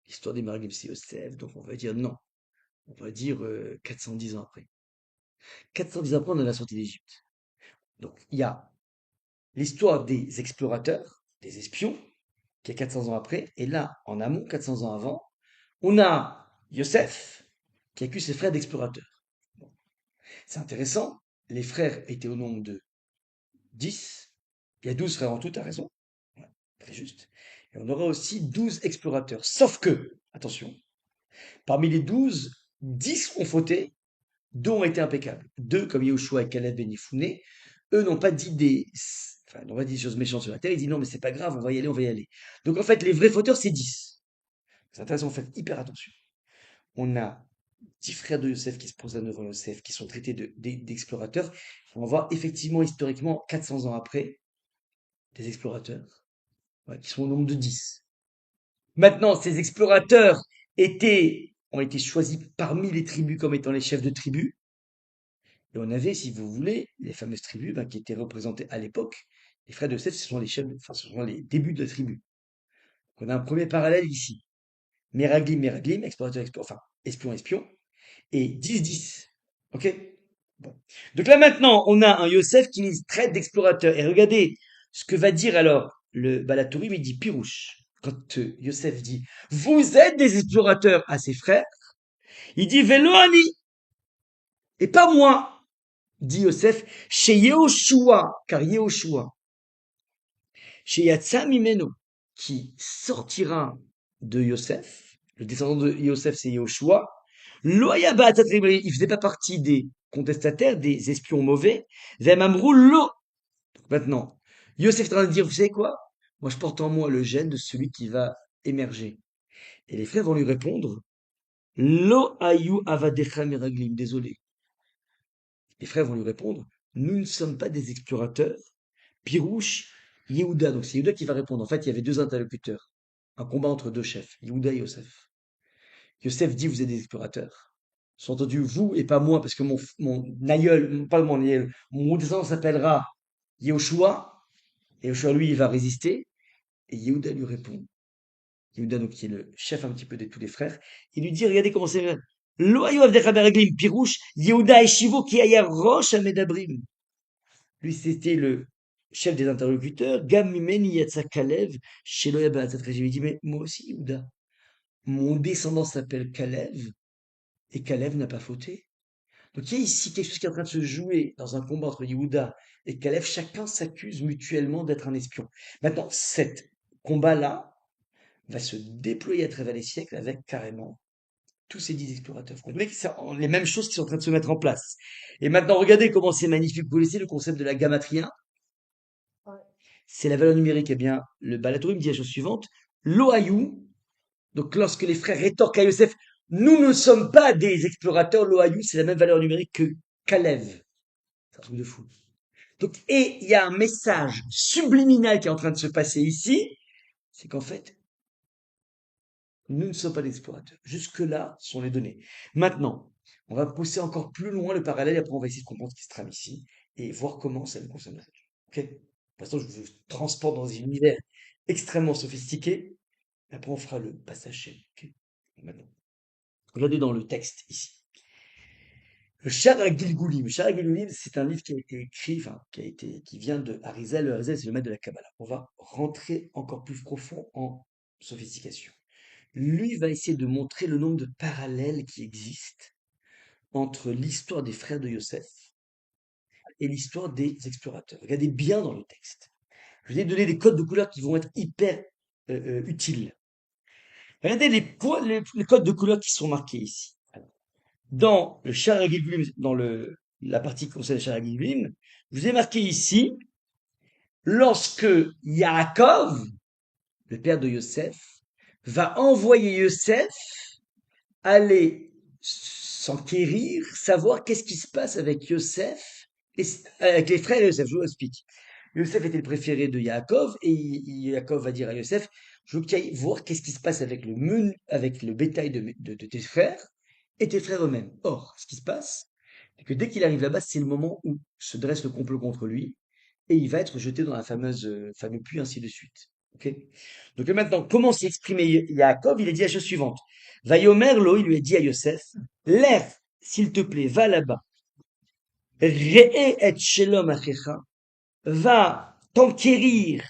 L'histoire des Méraglimes, c'est Yosef, donc on va dire non. On va dire 410 ans après. 410 ans après, on a la sortie d'Égypte. Donc, il y a l'histoire des explorateurs, des espions, qui est 400 ans après, et là, en amont, 400 ans avant, on a Yosef, qui accuse ses frères d'explorateurs. Bon. C'est intéressant, les frères étaient au nombre de 10, il y a 12 frères en tout, t'as raison, ouais, très juste. Et on aura aussi 12 explorateurs. Sauf que, attention, parmi les 12, 10 ont fauté, dont ont été impeccables. Deux, comme Yahushua et Caleb Ben Yefouné, eux n'ont pas dit des Enfin, on va dire des choses méchantes sur la terre. Il dit non, mais c'est pas grave, on va y aller, on va y aller. Donc en fait, les vrais fauteurs, c'est 10. C'est intéressant, faites hyper attention. On a 10 frères de Yosef qui se présentent devant Yosef, qui sont traités d'explorateurs. On va voir effectivement, historiquement, 400 ans après, des explorateurs, ouais, qui sont au nombre de 10. Maintenant, ces explorateurs ont été choisis parmi les tribus comme étant les chefs de tribus. Et on avait, si vous voulez, les fameuses tribus qui étaient représentées à l'époque. Les frères de Yosef, ce sont les chefs, enfin, ce sont les débuts de la tribu. Donc, on a un premier parallèle ici. Meraglim, Meraglim, explorateur, enfin, espion, espion. Et 10-10. Ok? Bon. Donc là maintenant, on a un Yosef qui nous traite d'explorateur. Et regardez ce que va dire alors le Balatourim, il dit Pirouche. Quand Yosef dit vous êtes des explorateurs à ses frères, il dit Veloani et pas moi, dit Yosef, chez Yehoshua, car Yehoshua, chez Yatsa Mimeno, qui sortira de Yosef, le descendant de Yosef c'est Yehoshua, Loyaba, il faisait pas partie des contestataires, des espions mauvais, Vemamrou Lo. Maintenant, Yosef est en train de dire, vous savez quoi? Moi, je porte en moi le gène de celui qui va émerger. Et les frères vont lui répondre, Lo ayu avadecha meraglim. Désolé. Les frères vont lui répondre, nous ne sommes pas des explorateurs. Pirouche, Yehuda. Donc c'est Yehuda qui va répondre. En fait, il y avait deux interlocuteurs. Un combat entre deux chefs, Yehuda et Yosef. Yosef dit, vous êtes des explorateurs. Sous-entendu, vous et pas moi, parce que mon aïeul, pas mon aïeul, mon descendant s'appellera Yehoshua. Et Yehoshua, lui, il va résister. Et Yehuda lui répond. Yehuda, donc, qui est le chef un petit peu de tous les frères. Il lui dit, regardez comment c'est. Lo ayu avdecha bereglim pirouche, Yehuda eshivo ki aya rosh amedabrim. Lui, c'était le chef des interlocuteurs. Gam mimeni yatsa Kalev, shelo yabatzat. Je lui dis, mais moi aussi, Yehuda, mon descendant s'appelle Kalev, et Kalev n'a pas fauté. Donc il y a ici quelque chose qui est en train de se jouer dans un combat entre Yehuda et Kalev. Chacun s'accuse mutuellement d'être un espion. Maintenant, cet combat-là va se déployer à travers les siècles avec carrément tous ces 10 explorateurs. Vous comprenez que c'est les mêmes choses qui sont en train de se mettre en place. Et maintenant, regardez comment c'est magnifique. Vous connaissez le concept de la gamatria? Ouais. C'est la valeur numérique. Eh bien, le Balatourim dit la chose suivante. Loayou, donc lorsque les frères rétorquent à Yosef, nous ne sommes pas des explorateurs, Loayou, c'est la même valeur numérique que Kalev. C'est un truc de fou. Donc, et il y a un message subliminal qui est en train de se passer ici, c'est qu'en fait, nous ne sommes pas des explorateurs. Jusque-là sont les données. Maintenant, on va pousser encore plus loin le parallèle, et après on va essayer de comprendre ce qui se trame ici, et voir comment ça nous concerne. Ok? Pour l'instant, je vous transporte dans un univers extrêmement sophistiqué, et après on fera le passage chez. Ok? Maintenant, regardez dans le texte ici. Le Shar Gilgulim. Le Shar Gilgulim, c'est un livre qui a été écrit, enfin, qui vient de Harizal. Le Harizal, c'est le maître de la Kabbalah. On va rentrer encore plus profond en sophistication. Lui va essayer de montrer le nombre de parallèles qui existent entre l'histoire des frères de Yosef et l'histoire des explorateurs. Regardez bien dans le texte. Je vais donner des codes de couleurs qui vont être hyper utiles. Regardez les codes de couleurs qui sont marqués ici. Dans le Charagilgulim, dans la partie qui concerne le Charagilgulim, je vous ai marqué ici, lorsque Yaakov, le père de Yosef, va envoyer Yosef aller s'enquérir, savoir qu'est-ce qui se passe avec Yosef, avec les frères de Yosef. Je vous explique. Yosef était le préféré de Yaakov, et Yaakov va dire à Yosef, je veux que tu ailles voir qu'est-ce qui se passe avec avec le bétail de tes frères et tes frères eux-mêmes. Or, ce qui se passe, c'est que dès qu'il arrive là-bas, c'est le moment où se dresse le complot contre lui, et il va être jeté dans la fameux puits, ainsi de suite. Ok. Donc là, maintenant, comment s'est exprimé Yaakov? Il a dit la chose suivante. Vayomer lo, il lui a dit à Yosef, lève, s'il te plaît, va là-bas. Re'e et shelom achecha, va t'enquérir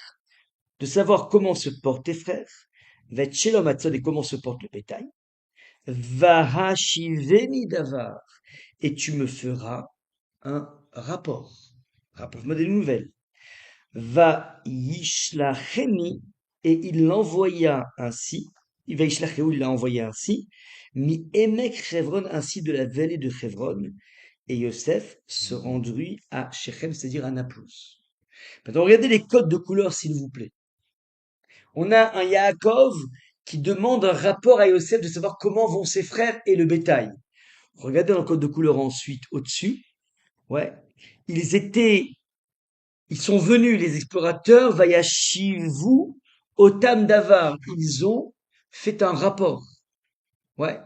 de savoir comment se portent tes frères. Va et shelom atzod, et comment se porte le bétail. Va hashiveni davar, et tu me feras un rapport. Rapporte-moi des nouvelles. Va yishlacheni, et il l'envoya ainsi. Il va yishlacheu, il l'a envoyé ainsi. Mi emek Chevron, ainsi de la vallée de Chevron. Et Yosef se rendit à Shechem, c'est-à-dire à Naplos. Maintenant, regardez les codes de couleurs, s'il vous plaît. On a un Yaakov qui demande un rapport à Yosef de savoir comment vont ses frères et le bétail. Regardez dans le code de couleur ensuite, au-dessus. Ouais. Ils étaient, ils sont venus, les explorateurs, Vayashivu, Otam Davar. Ils ont fait un rapport. Ouais.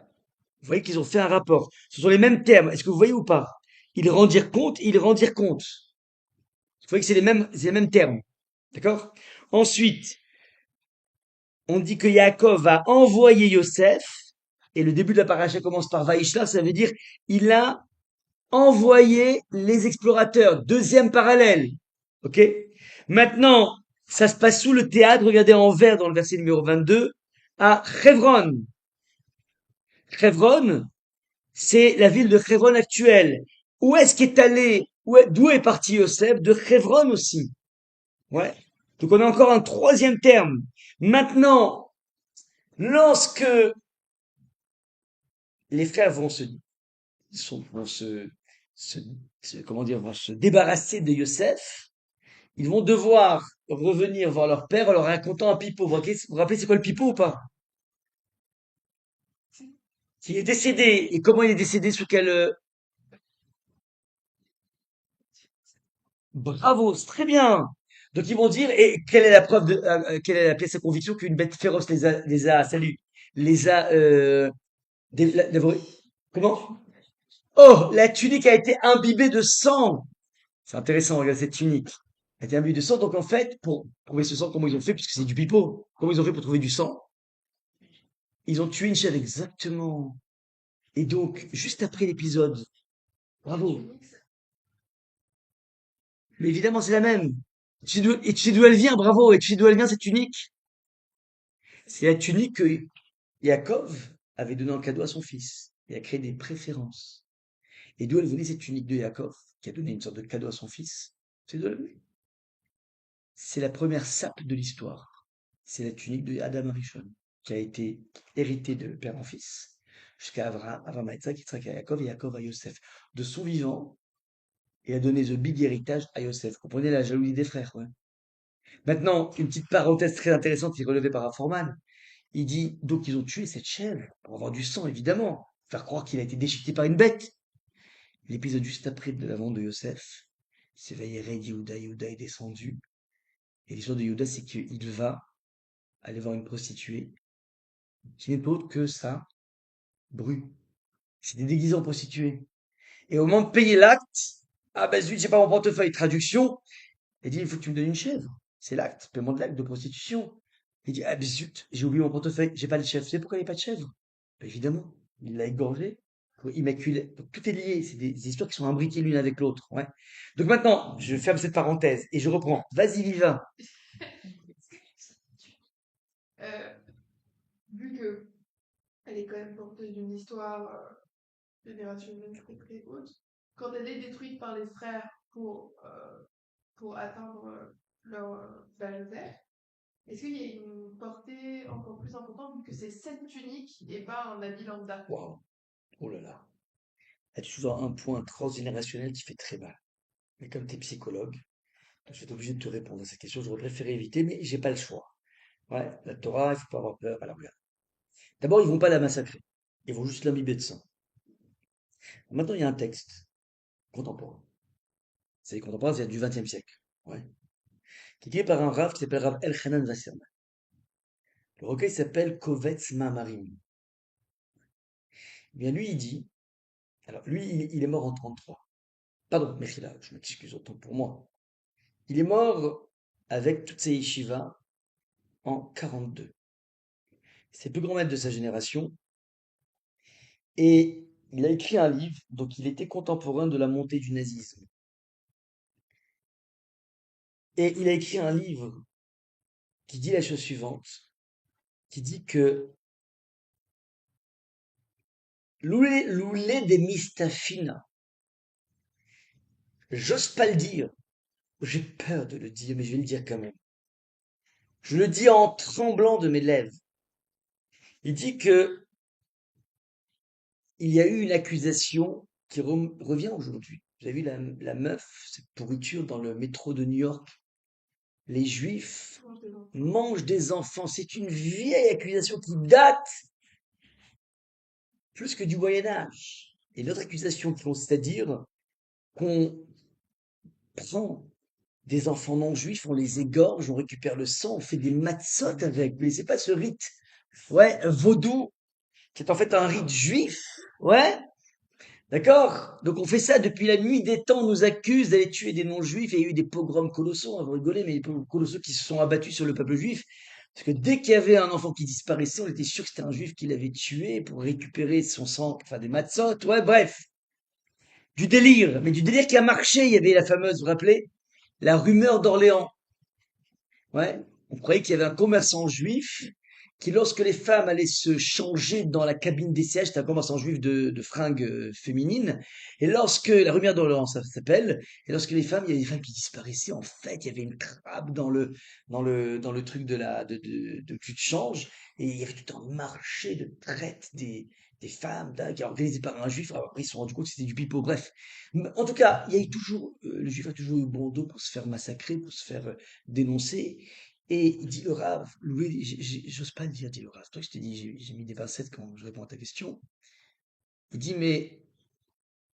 Vous voyez qu'ils ont fait un rapport. Ce sont les mêmes termes. Est-ce que vous voyez ou pas? Ils rendirent compte, ils rendirent compte. Vous voyez que c'est les mêmes termes. D'accord? Ensuite, on dit que Yaakov a envoyé Yosef, et le début de la paracha commence par Vaishla, ça veut dire il a envoyé les explorateurs. Deuxième parallèle. Ok? Maintenant, ça se passe sous le théâtre, regardez en vert dans le verset numéro 22, à Hebron. Hebron, c'est la ville de Hebron actuelle. Où est-ce qu'est allé, d'où est parti Yosef? De Hebron aussi. Ouais. Donc on a encore un troisième terme. Maintenant, lorsque les frères vont se, comment dire, vont se débarrasser de Yosef, ils vont devoir revenir voir leur père en leur racontant un pipeau. Vous vous rappelez c'est quoi le pipeau ou pas? Qui est décédé. Et comment il est décédé? Sous quel... Bravo, c'est très bien. Donc ils vont dire, et quelle est la preuve quelle est la pièce de conviction qu'une bête féroce dé- la- la- comment? Oh, la tunique a été imbibée de sang. C'est intéressant, regarde cette tunique. Elle a été imbibée de sang. Donc en fait, pour trouver ce sang, comment ils ont fait, puisque c'est du pipeau, comment ils ont fait pour trouver du sang? Ils ont tué une chèvre, exactement. Et donc, juste après l'épisode, bravo. Mais évidemment, c'est la même. Et tu sais d'où elle vient, bravo. Et tu sais d'où elle vient, cette tunique? C'est la tunique que Yaakov avait donnée en cadeau à son fils. Il a créé des préférences. Et d'où elle venait cette tunique de Yaakov, qui a donné une sorte de cadeau à son fils? C'est d'où elle venait. C'est la première sape de l'histoire. C'est la tunique de Adam Arishon, qui a été héritée de père en fils, jusqu'à Abraham à Yitzhak, Yitzhak à Yaakov et Yaakov à Yosef. De son vivant, et a donné the big héritage à Yosef. Comprenez la jalousie des frères, ouais. Maintenant, une petite parenthèse très intéressante qui est relevée par Foreman. Il dit, donc ils ont tué cette chèvre pour avoir du sang, évidemment. Faire croire qu'il a été déchiqueté par une bête. L'épisode juste après de la vente de Yosef, c'est Vayered Yehuda, Yehuda est descendu. Et l'histoire de Yehuda, c'est qu'il va aller voir une prostituée qui n'est pas autre que ça, Bru. C'était déguisé en prostituée. Et au moment de payer l'acte, ah ben zut, j'ai pas mon portefeuille. Traduction, il dit, il faut que tu me donnes une chèvre. C'est l'acte, paiement de l'acte de prostitution. Il dit, ah ben zut, j'ai oublié mon portefeuille, j'ai pas de chèvre. Tu sais pourquoi il n'y a pas de chèvre? Ben, évidemment, il l'a égorgé pour immaculer. Donc, tout est lié, c'est des histoires qui sont imbriquées l'une avec l'autre. Ouais. Donc maintenant, je ferme cette parenthèse et je reprends. Vas-y, Viva. Euh, Vu que elle est quand même porteuse d'une histoire générationnelle très très haute, quand elle est détruite par les frères pour atteindre leur Joseph, est-ce qu'il y a une portée encore plus importante vu que c'est cette tunique et pas un habit lambda? Waouh, oh là là. Là, tu soulèves un point transgénérationnel qui fait très mal. Mais comme tu es psychologue, je vais être obligé de te répondre à cette question. J'aurais préféré éviter, mais j'ai pas le choix. Ouais, la Torah, il faut pas avoir peur. Alors, regarde. D'abord, ils vont pas la massacrer. Ils vont juste l'imbiber de sang. Maintenant, il y a un texte contemporain. C'est contemporain, c'est du XXe siècle. Ouais. Qui est écrit par un Rav qui s'appelle Rav Elchanan Wasserman. Le recueil s'appelle Kovetz Mamarim. Eh bien, lui, il dit, alors lui, il est mort en 33. Pardon, Mechila, je m'excuse, autant pour moi. Il est mort avec toutes ses yeshivas en 42. C'est le plus grand maître de sa génération. Et il a écrit un livre, donc il était contemporain de la montée du nazisme. Et il a écrit un livre qui dit la chose suivante, qui dit que Loulé des Mistafina, j'ose pas le dire, j'ai peur de le dire, mais je vais le dire quand même. Je le dis en tremblant de mes lèvres. Il dit que il y a eu une accusation qui revient aujourd'hui. Vous avez vu la meuf, cette pourriture dans le métro de New York, les Juifs Mange des enfants. mangent des enfants. C'est une vieille accusation qui date plus que du Moyen Âge. Et l'autre accusation qui consiste à dire qu'on prend des enfants non juifs, on les égorge, on récupère le sang, on fait des matzot avec. Mais c'est pas ce rite, ouais, vaudou, qui est en fait un rite juif, ouais, d'accord? Donc on fait ça depuis la nuit des temps, on nous accuse d'aller tuer des non-juifs, et il y a eu des pogroms colossaux, hein, vous rigolez, mais des pogroms colossaux qui se sont abattus sur le peuple juif, parce que dès qu'il y avait un enfant qui disparaissait, on était sûr que c'était un juif qui l'avait tué pour récupérer son sang, enfin des matzot, ouais, bref, du délire, mais du délire qui a marché, il y avait la fameuse, vous vous rappelez, la rumeur d'Orléans. Ouais, on croyait qu'il y avait un commerçant juif qui, lorsque les femmes allaient se changer dans la cabine des sièges, c'était un commerçant juif de fringues féminines, et lorsque, la rumeur d'Orléans, ça s'appelle, et lorsque les femmes, il y avait des femmes qui disparaissaient, en fait, il y avait une trappe dans le truc de cul de change, et il y avait tout un marché de traite des femmes, qui est organisé par un juif. Alors après, ils se sont rendus compte que c'était du pipeau. Bref. En tout cas, il y a eu toujours, le juif a toujours eu bon dos pour se faire massacrer, pour se faire dénoncer. Et il dit le Rav, Louis, j'ose pas le dire, dit le Rav. Toi, je t'ai dit, j'ai mis des pincettes quand je réponds à ta question. Il dit, mais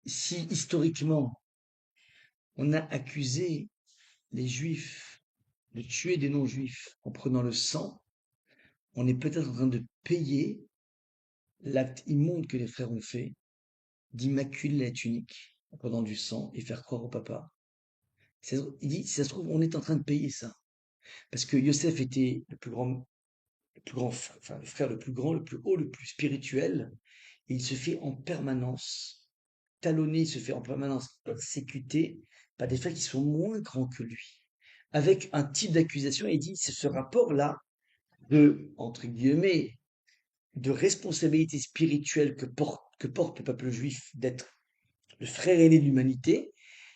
si historiquement, on a accusé les juifs de tuer des non-juifs en prenant le sang, on est peut-être en train de payer l'acte immonde que les frères ont fait, d'immaculer la tunique en prenant du sang et faire croire au papa. Il dit, si ça se trouve, on est en train de payer ça. Parce que Yosef était le plus grand, enfin, le frère le plus grand, le plus haut, le plus spirituel, et il se fait en permanence talonner, il se fait en permanence persécuter par des frères qui sont moins grands que lui. Avec un type d'accusation, il dit, c'est ce rapport-là de, entre guillemets, de responsabilité spirituelle que porte le peuple juif d'être le frère aîné de l'humanité,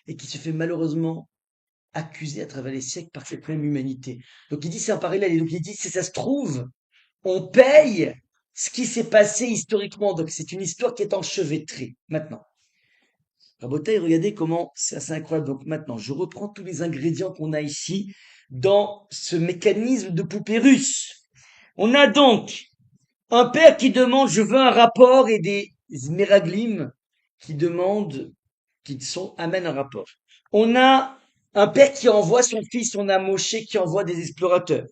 et qui se fait malheureusement accuser à travers les siècles par cette même humanité. Donc il dit c'est un parallèle, et donc il dit si ça se trouve, on paye ce qui s'est passé historiquement. Donc c'est une histoire qui est enchevêtrée. Maintenant, Rabotaille, regardez comment c'est assez incroyable. Donc maintenant, je reprends tous les ingrédients qu'on a ici dans ce mécanisme de poupée russe. On a donc un père qui demande je veux un rapport et des méraglim qui demandent, amènent un rapport. On a un père qui envoie son fils, on a Moshe qui envoie des explorateurs.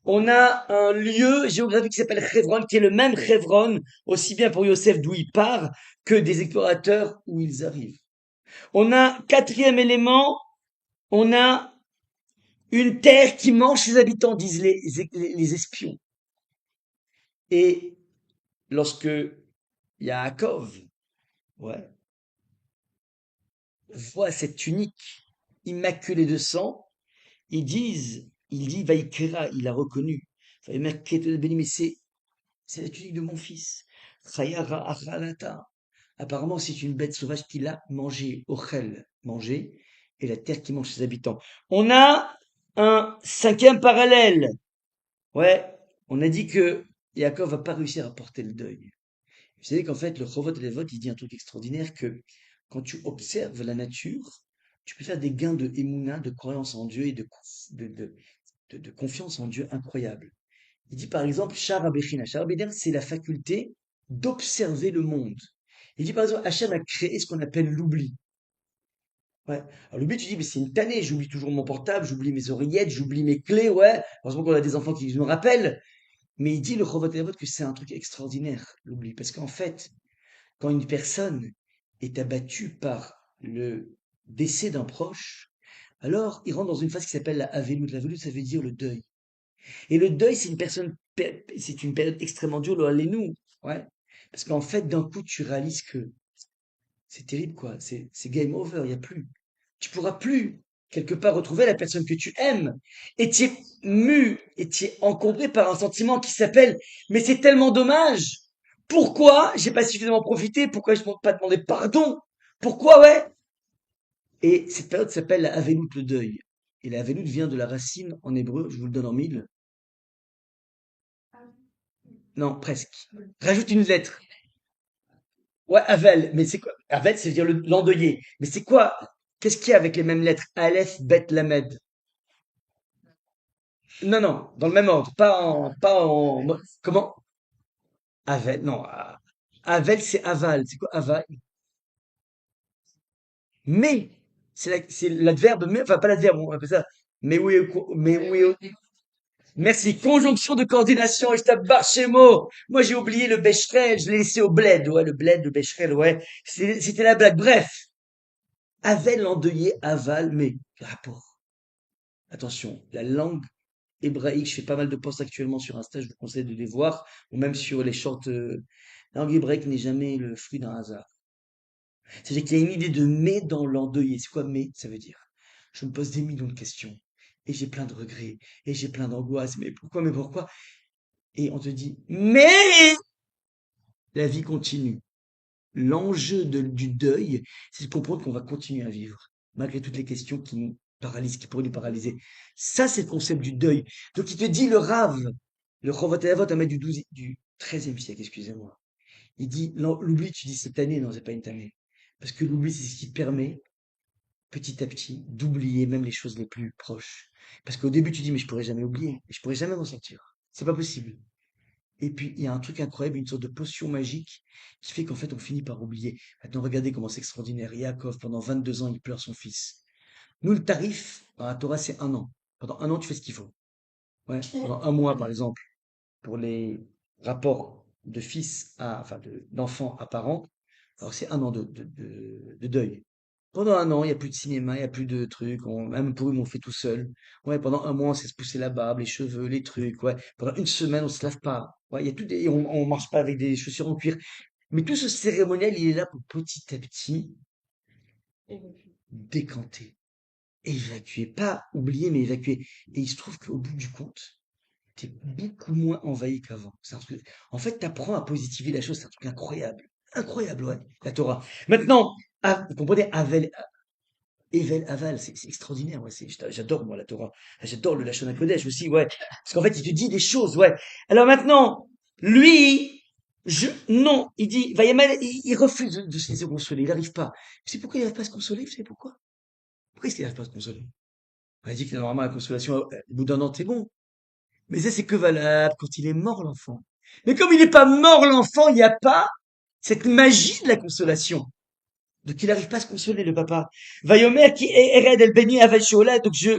On a un lieu géographique qui s'appelle Hebron, qui est le même Hebron, aussi bien pour Yosef d'où il part, que des explorateurs où ils arrivent. On a, quatrième élément, on a une terre qui mange ses habitants, disent les espions. Et lorsque Yaakov, ouais, voit cette tunique immaculée de sang, il dit Vaïkra, il a reconnu. Mais c'est la tunique de mon fils. Chayara achalata. Apparemment, c'est une bête sauvage qui l'a mangé, ochel, mangé, et la terre qui mange ses habitants. On a un cinquième parallèle. Ouais, on a dit que Yaakov va pas réussir à porter le deuil. Vous savez qu'en fait, le Chovot et Levot, il dit un truc extraordinaire que quand tu observes la nature, tu peux faire des gains de émouna, de croyance en Dieu et de confiance en Dieu incroyable. Il dit par exemple, Shara Bechina. Shara Bechina, c'est la faculté d'observer le monde. Il dit par exemple, Hachem a créé ce qu'on appelle l'oubli. Ouais. Alors l'oubli, tu dis, mais c'est une tannée, j'oublie toujours mon portable, j'oublie mes oreillettes, j'oublie mes clés, ouais. Heureusement qu'on a des enfants qui nous rappellent. Mais il dit, le Chovot et Levot, que c'est un truc extraordinaire, l'oubli. Parce qu'en fait, quand une personne est abattue par le décès d'un proche, alors il rentre dans une phase qui s'appelle la Avelut. La Avelut, ça veut dire le deuil. Et le deuil, c'est une période extrêmement dure, le Allénou. Ouais. Parce qu'en fait, d'un coup, tu réalises que c'est terrible, quoi. C'est game over, il n'y a plus. Tu pourras plus, quelque part, retrouver la personne que tu aimes. Et tu es mu, et tu es encombré par un sentiment qui s'appelle, mais c'est tellement dommage. Pourquoi j'ai pas suffisamment profité? Pourquoi je ne pas demandé pardon? Pourquoi, ouais? Et cette période s'appelle la Avelut, le deuil. Et la Avelut vient de la racine en hébreu, je vous le donne en mille. Ah, Non, presque. Rajoute une lettre. Ouais, Avel, mais c'est quoi? Avel, c'est dire l'endeuillé. Mais c'est quoi? Qu'est-ce qu'il y a avec les mêmes lettres? Aleph, Bet, Lamed. Non, non, dans le même ordre, comment? Avel, non, Avel, c'est aval. C'est quoi aval? Mais, c'est l'adverbe mais, enfin, pas l'adverbe, on appelle ça, mais oui, mais oui, merci. Conjonction de coordination, et je tape barre chez mots. Moi, j'ai oublié le Becherel, je l'ai laissé au bled. Ouais, le bled, le Becherel, ouais. C'était la blague. Bref. Avel, endeuillé, aval, mais. Rapport. Attention, la langue hébraïque, je fais pas mal de posts actuellement sur Insta, je vous conseille de les voir, ou même sur les shorts. La langue hébraïque n'est jamais le fruit d'un hasard. C'est-à-dire qu'il y a une idée de mais dans l'endeuillé. C'est quoi mais? Ça veut dire. Je me pose des millions de questions. Et j'ai plein de regrets. Et j'ai plein d'angoisses. Mais pourquoi? Mais pourquoi? Et on te dit, mais la vie continue. L'enjeu du deuil, c'est de comprendre qu'on va continuer à vivre, malgré toutes les questions qui nous paralysent, qui pourraient nous paralyser. Ça, c'est le concept du deuil. Donc, il te dit le Rav, le Chovot HaLevavot, un maître du XIIIe siècle, excusez-moi. Il dit, l'oubli, tu dis cette année, non, c'est pas une année. Parce que l'oubli, c'est ce qui permet, petit à petit, d'oublier même les choses les plus proches. Parce qu'au début, tu dis, mais je pourrais jamais oublier, je pourrais jamais m'en sortir. C'est pas possible. Et puis, il y a un truc incroyable, une sorte de potion magique qui fait qu'en fait, on finit par oublier. Maintenant, regardez comment c'est extraordinaire. Yaakov, pendant 22 ans, il pleure son fils. Nous, le tarif, dans la Torah, c'est 1 an. Pendant 1 an, tu fais ce qu'il faut. Ouais. Pendant 1 mois, par exemple, pour les rapports de fils à, enfin, d'enfant à parent, alors c'est 1 an de deuil. Pendant 1 an, il n'y a plus de cinéma, il n'y a plus de trucs. Même pour eux, on fait tout seul. Ouais, pendant 1 mois, on sait se pousser la barbe, les cheveux, les trucs. Ouais, pendant une semaine, on se lave pas. Ouais, il y a tout. On marche pas avec des chaussures en cuir. Mais tout ce cérémonial, il est là pour petit à petit décanter, évacuer, pas oublier, mais évacuer. Et il se trouve qu'au bout du compte, t'es beaucoup moins envahi qu'avant. C'est un truc. En fait, t'apprends à positiver la chose. C'est un truc incroyable, incroyable, ouais. La Torah. Maintenant, vous comprenez, Evel Aval, c'est extraordinaire, ouais, j'adore moi la Torah. J'adore le Lashon HaKodesh aussi, ouais. Parce qu'en fait, il te dit des choses, ouais. Alors maintenant, lui, non, il dit, il refuse de se laisser consoler, il n'arrive pas. Tu sais pourquoi il n'arrive pas à se consoler? Vous savez pourquoi? Pourquoi est-ce qu'il n'arrive pas à se consoler? On a dit que normalement la consolation, au bout d'un an, c'est bon. Mais ça, c'est que valable quand il est mort, l'enfant. Mais comme il n'est pas mort, l'enfant, il n'y a pas cette magie de la consolation. Donc il n'arrive pas à se consoler, le papa. Vayomer qui est Ered el Beni Aval Shola, donc je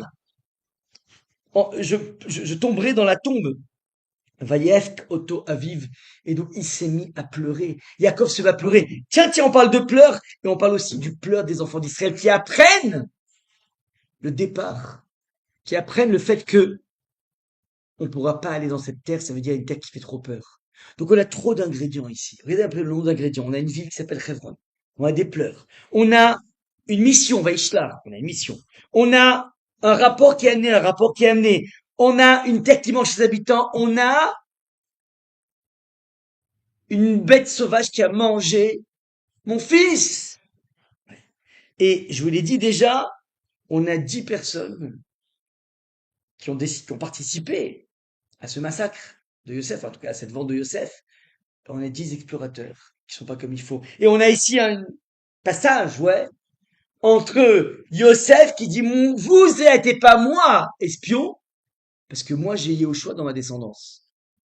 tomberai dans la tombe. Vayefk Otto Aviv. Et donc il s'est mis à pleurer. Yaakov se va pleurer. Tiens, tiens, on parle de pleurs, et on parle aussi du pleur des enfants d'Israël qui apprennent le départ, qui apprennent le fait que on ne pourra pas aller dans cette terre, ça veut dire une terre qui fait trop peur. Donc on a trop d'ingrédients ici. Regardez un peu le nombre d'ingrédients. On a une ville qui s'appelle Hebron. On a des pleurs. On a une mission, Vaishlar. On a une mission. On a un rapport qui est amené, un rapport qui est amené. On a une terre qui mange ses habitants. On a une bête sauvage qui a mangé mon fils. Et je vous l'ai dit déjà, on a 10 personnes qui ont participé à ce massacre de Yosef, en tout cas à cette vente de Yosef. On a 10 explorateurs qui sont pas comme il faut. Et on a ici un passage, ouais, entre Yosef qui dit, vous n'êtes pas moi, espion, parce que moi j'ai Yehoshua dans ma descendance.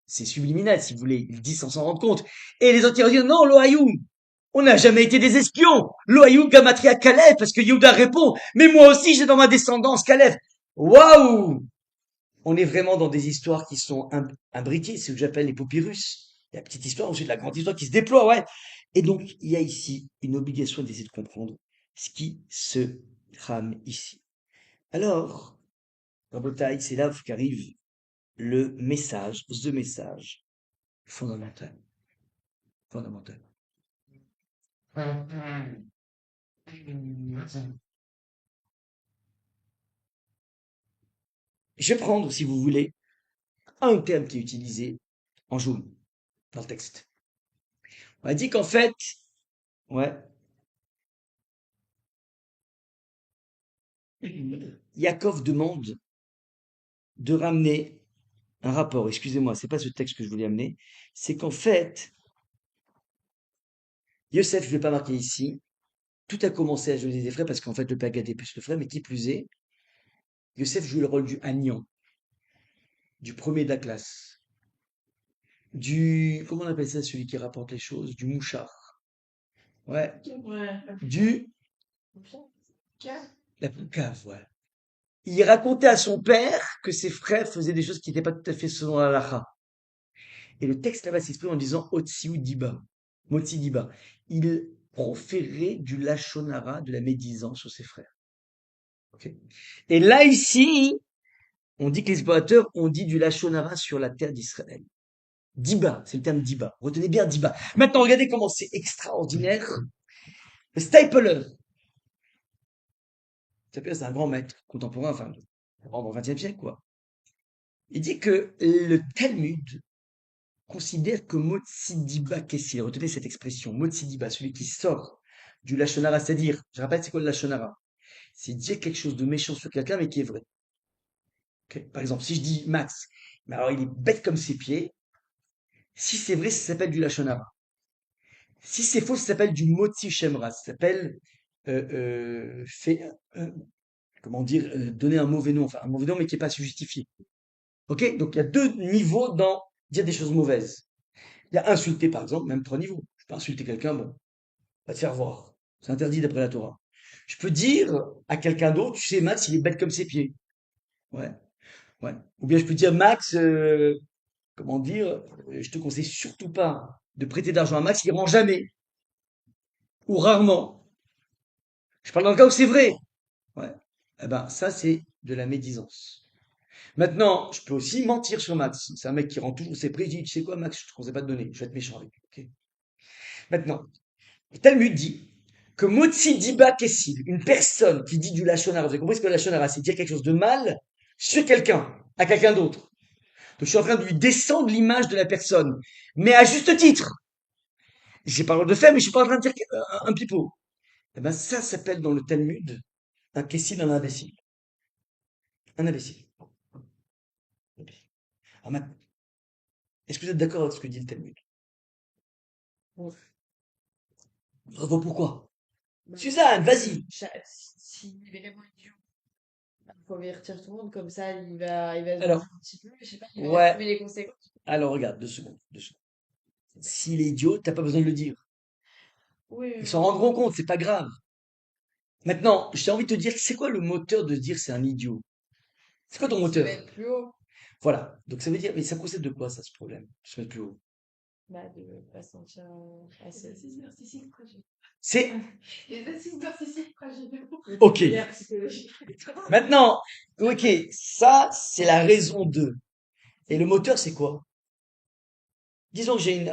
C'est subliminal, si vous voulez. Il dit sans s'en rendre compte. Et les autres disent, non, Loaïou, on n'a jamais été des espions. Loaïou, Gamatria, Caleb, parce que Yehuda répond, mais moi aussi j'ai dans ma descendance Caleb. Waouh! On est vraiment dans des histoires qui sont imbriquées, c'est ce que j'appelle les papyrus. Il y a la petite histoire, ensuite la grande histoire qui se déploie, ouais. Et donc, il y a ici une obligation d'essayer de comprendre ce qui se trame ici. Alors, Rabotai, c'est là qu'arrive le message, the message fondamental. Fondamental. Je vais prendre, si vous voulez, un terme qui est utilisé en jaune dans le texte. On a dit qu'en fait, ouais, Yaakov demande de ramener un rapport. Excusez-moi, c'est pas ce texte que je voulais amener. C'est qu'en fait, Yosef, je ne vais pas marquer ici, tout a commencé à jouer des frères parce qu'en fait, le père Gad est plus le frère, mais qui plus est, Yosef joue le rôle du Agnan. du premier de la classe, comment on appelle ça, celui qui rapporte les choses, du mouchard, ouais, Ouais. du, Car- la poucave, ouais. Il racontait à son père que ses frères faisaient des choses qui n'étaient pas tout à fait selon la halakha. Et le texte là-bas s'exprime en disant Otsiou Diba, Motsi Diba. Il proférait du lachonara, de la médisance sur ses frères. Ok. Et là, ici, on dit que les explorateurs ont dit du lachonara sur la terre d'Israël. Diba, c'est le terme Diba. Retenez bien Diba. Maintenant, regardez comment c'est extraordinaire. Le Stapler, c'est un grand maître contemporain, enfin, vraiment au XXe siècle, quoi. Il dit que le Talmud considère que Motsi Diba Kessil, retenez cette expression, Motsi Diba, celui qui sort du lachonara, c'est-à-dire, je rappelle, c'est quoi le lachonara? C'est dire quelque chose de méchant sur quelqu'un, mais qui est vrai. Ok. Par exemple, si je dis Max, mais alors il est bête comme ses pieds, si c'est vrai, ça s'appelle du lachonara. Si c'est faux, ça s'appelle du motzi shemra, ça s'appelle fait, euh, comment dire, donner un mauvais nom, enfin un mauvais nom mais qui n'est pas justifié. Ok. Donc il y a deux niveaux dans dire des choses mauvaises. Il y a insulter par exemple, même trois niveaux. Je peux insulter quelqu'un, bon, va te faire voir. C'est interdit d'après la Torah. Je peux dire à quelqu'un d'autre, tu sais, Max, il est bête comme ses pieds. Ouais, ouais. Ou bien je peux dire, Max, comment dire, je te conseille surtout pas de prêter d'argent à Max, il rend jamais. Ou rarement. Je parle dans le cas où c'est vrai. Ouais. Eh ben, ça, c'est de la médisance. Maintenant, je peux aussi mentir sur Max. C'est un mec qui rend toujours ses prix. Je dis, tu sais quoi, Max, je te conseille pas de donner. Je vais être méchant avec lui. Ok. Maintenant, le Talmud dit que Motsi Diba Kessil, une personne qui dit du Lachonara, vous avez compris ce que le Lachonara, c'est dire quelque chose de mal sur quelqu'un, à quelqu'un d'autre. Donc je suis en train de lui descendre l'image de la personne, mais à juste titre. J'ai pas le droit de faire, mais je suis pas en train de dire un pipeau. Eh ben ça s'appelle dans le Talmud un Kessil, un imbécile. Un imbécile. Alors maintenant, est-ce que vous êtes d'accord avec ce que dit le Talmud? Bon, Bravo, pourquoi? bah, Suzanne, vas-y. s'il est vraiment idiot, il faut avertir tout le monde, comme ça il va se venger Alors, un petit peu, je sais pas, il va ouais. assumer les conséquences. Alors regarde, 2 secondes, 2 secondes. S'il est idiot, t'as pas besoin de le dire. Oui, Ils s'en oui, rendront compte, c'est pas grave. Maintenant, j'ai envie de te dire, c'est quoi le moteur de dire c'est un idiot? C'est quoi ton se moteur? mettre plus haut, Voilà. Donc ça veut dire, mais ça procède de quoi ça, ce problème? De se mettre plus haut. bah, de pas se sentir assez. Les assises narcissiques fragiles. C'est, Les assises narcissiques fragiles. ok. Guerre psychologique. Maintenant, ok, ça, c'est la raison de. Et le moteur, c'est quoi? Disons que j'ai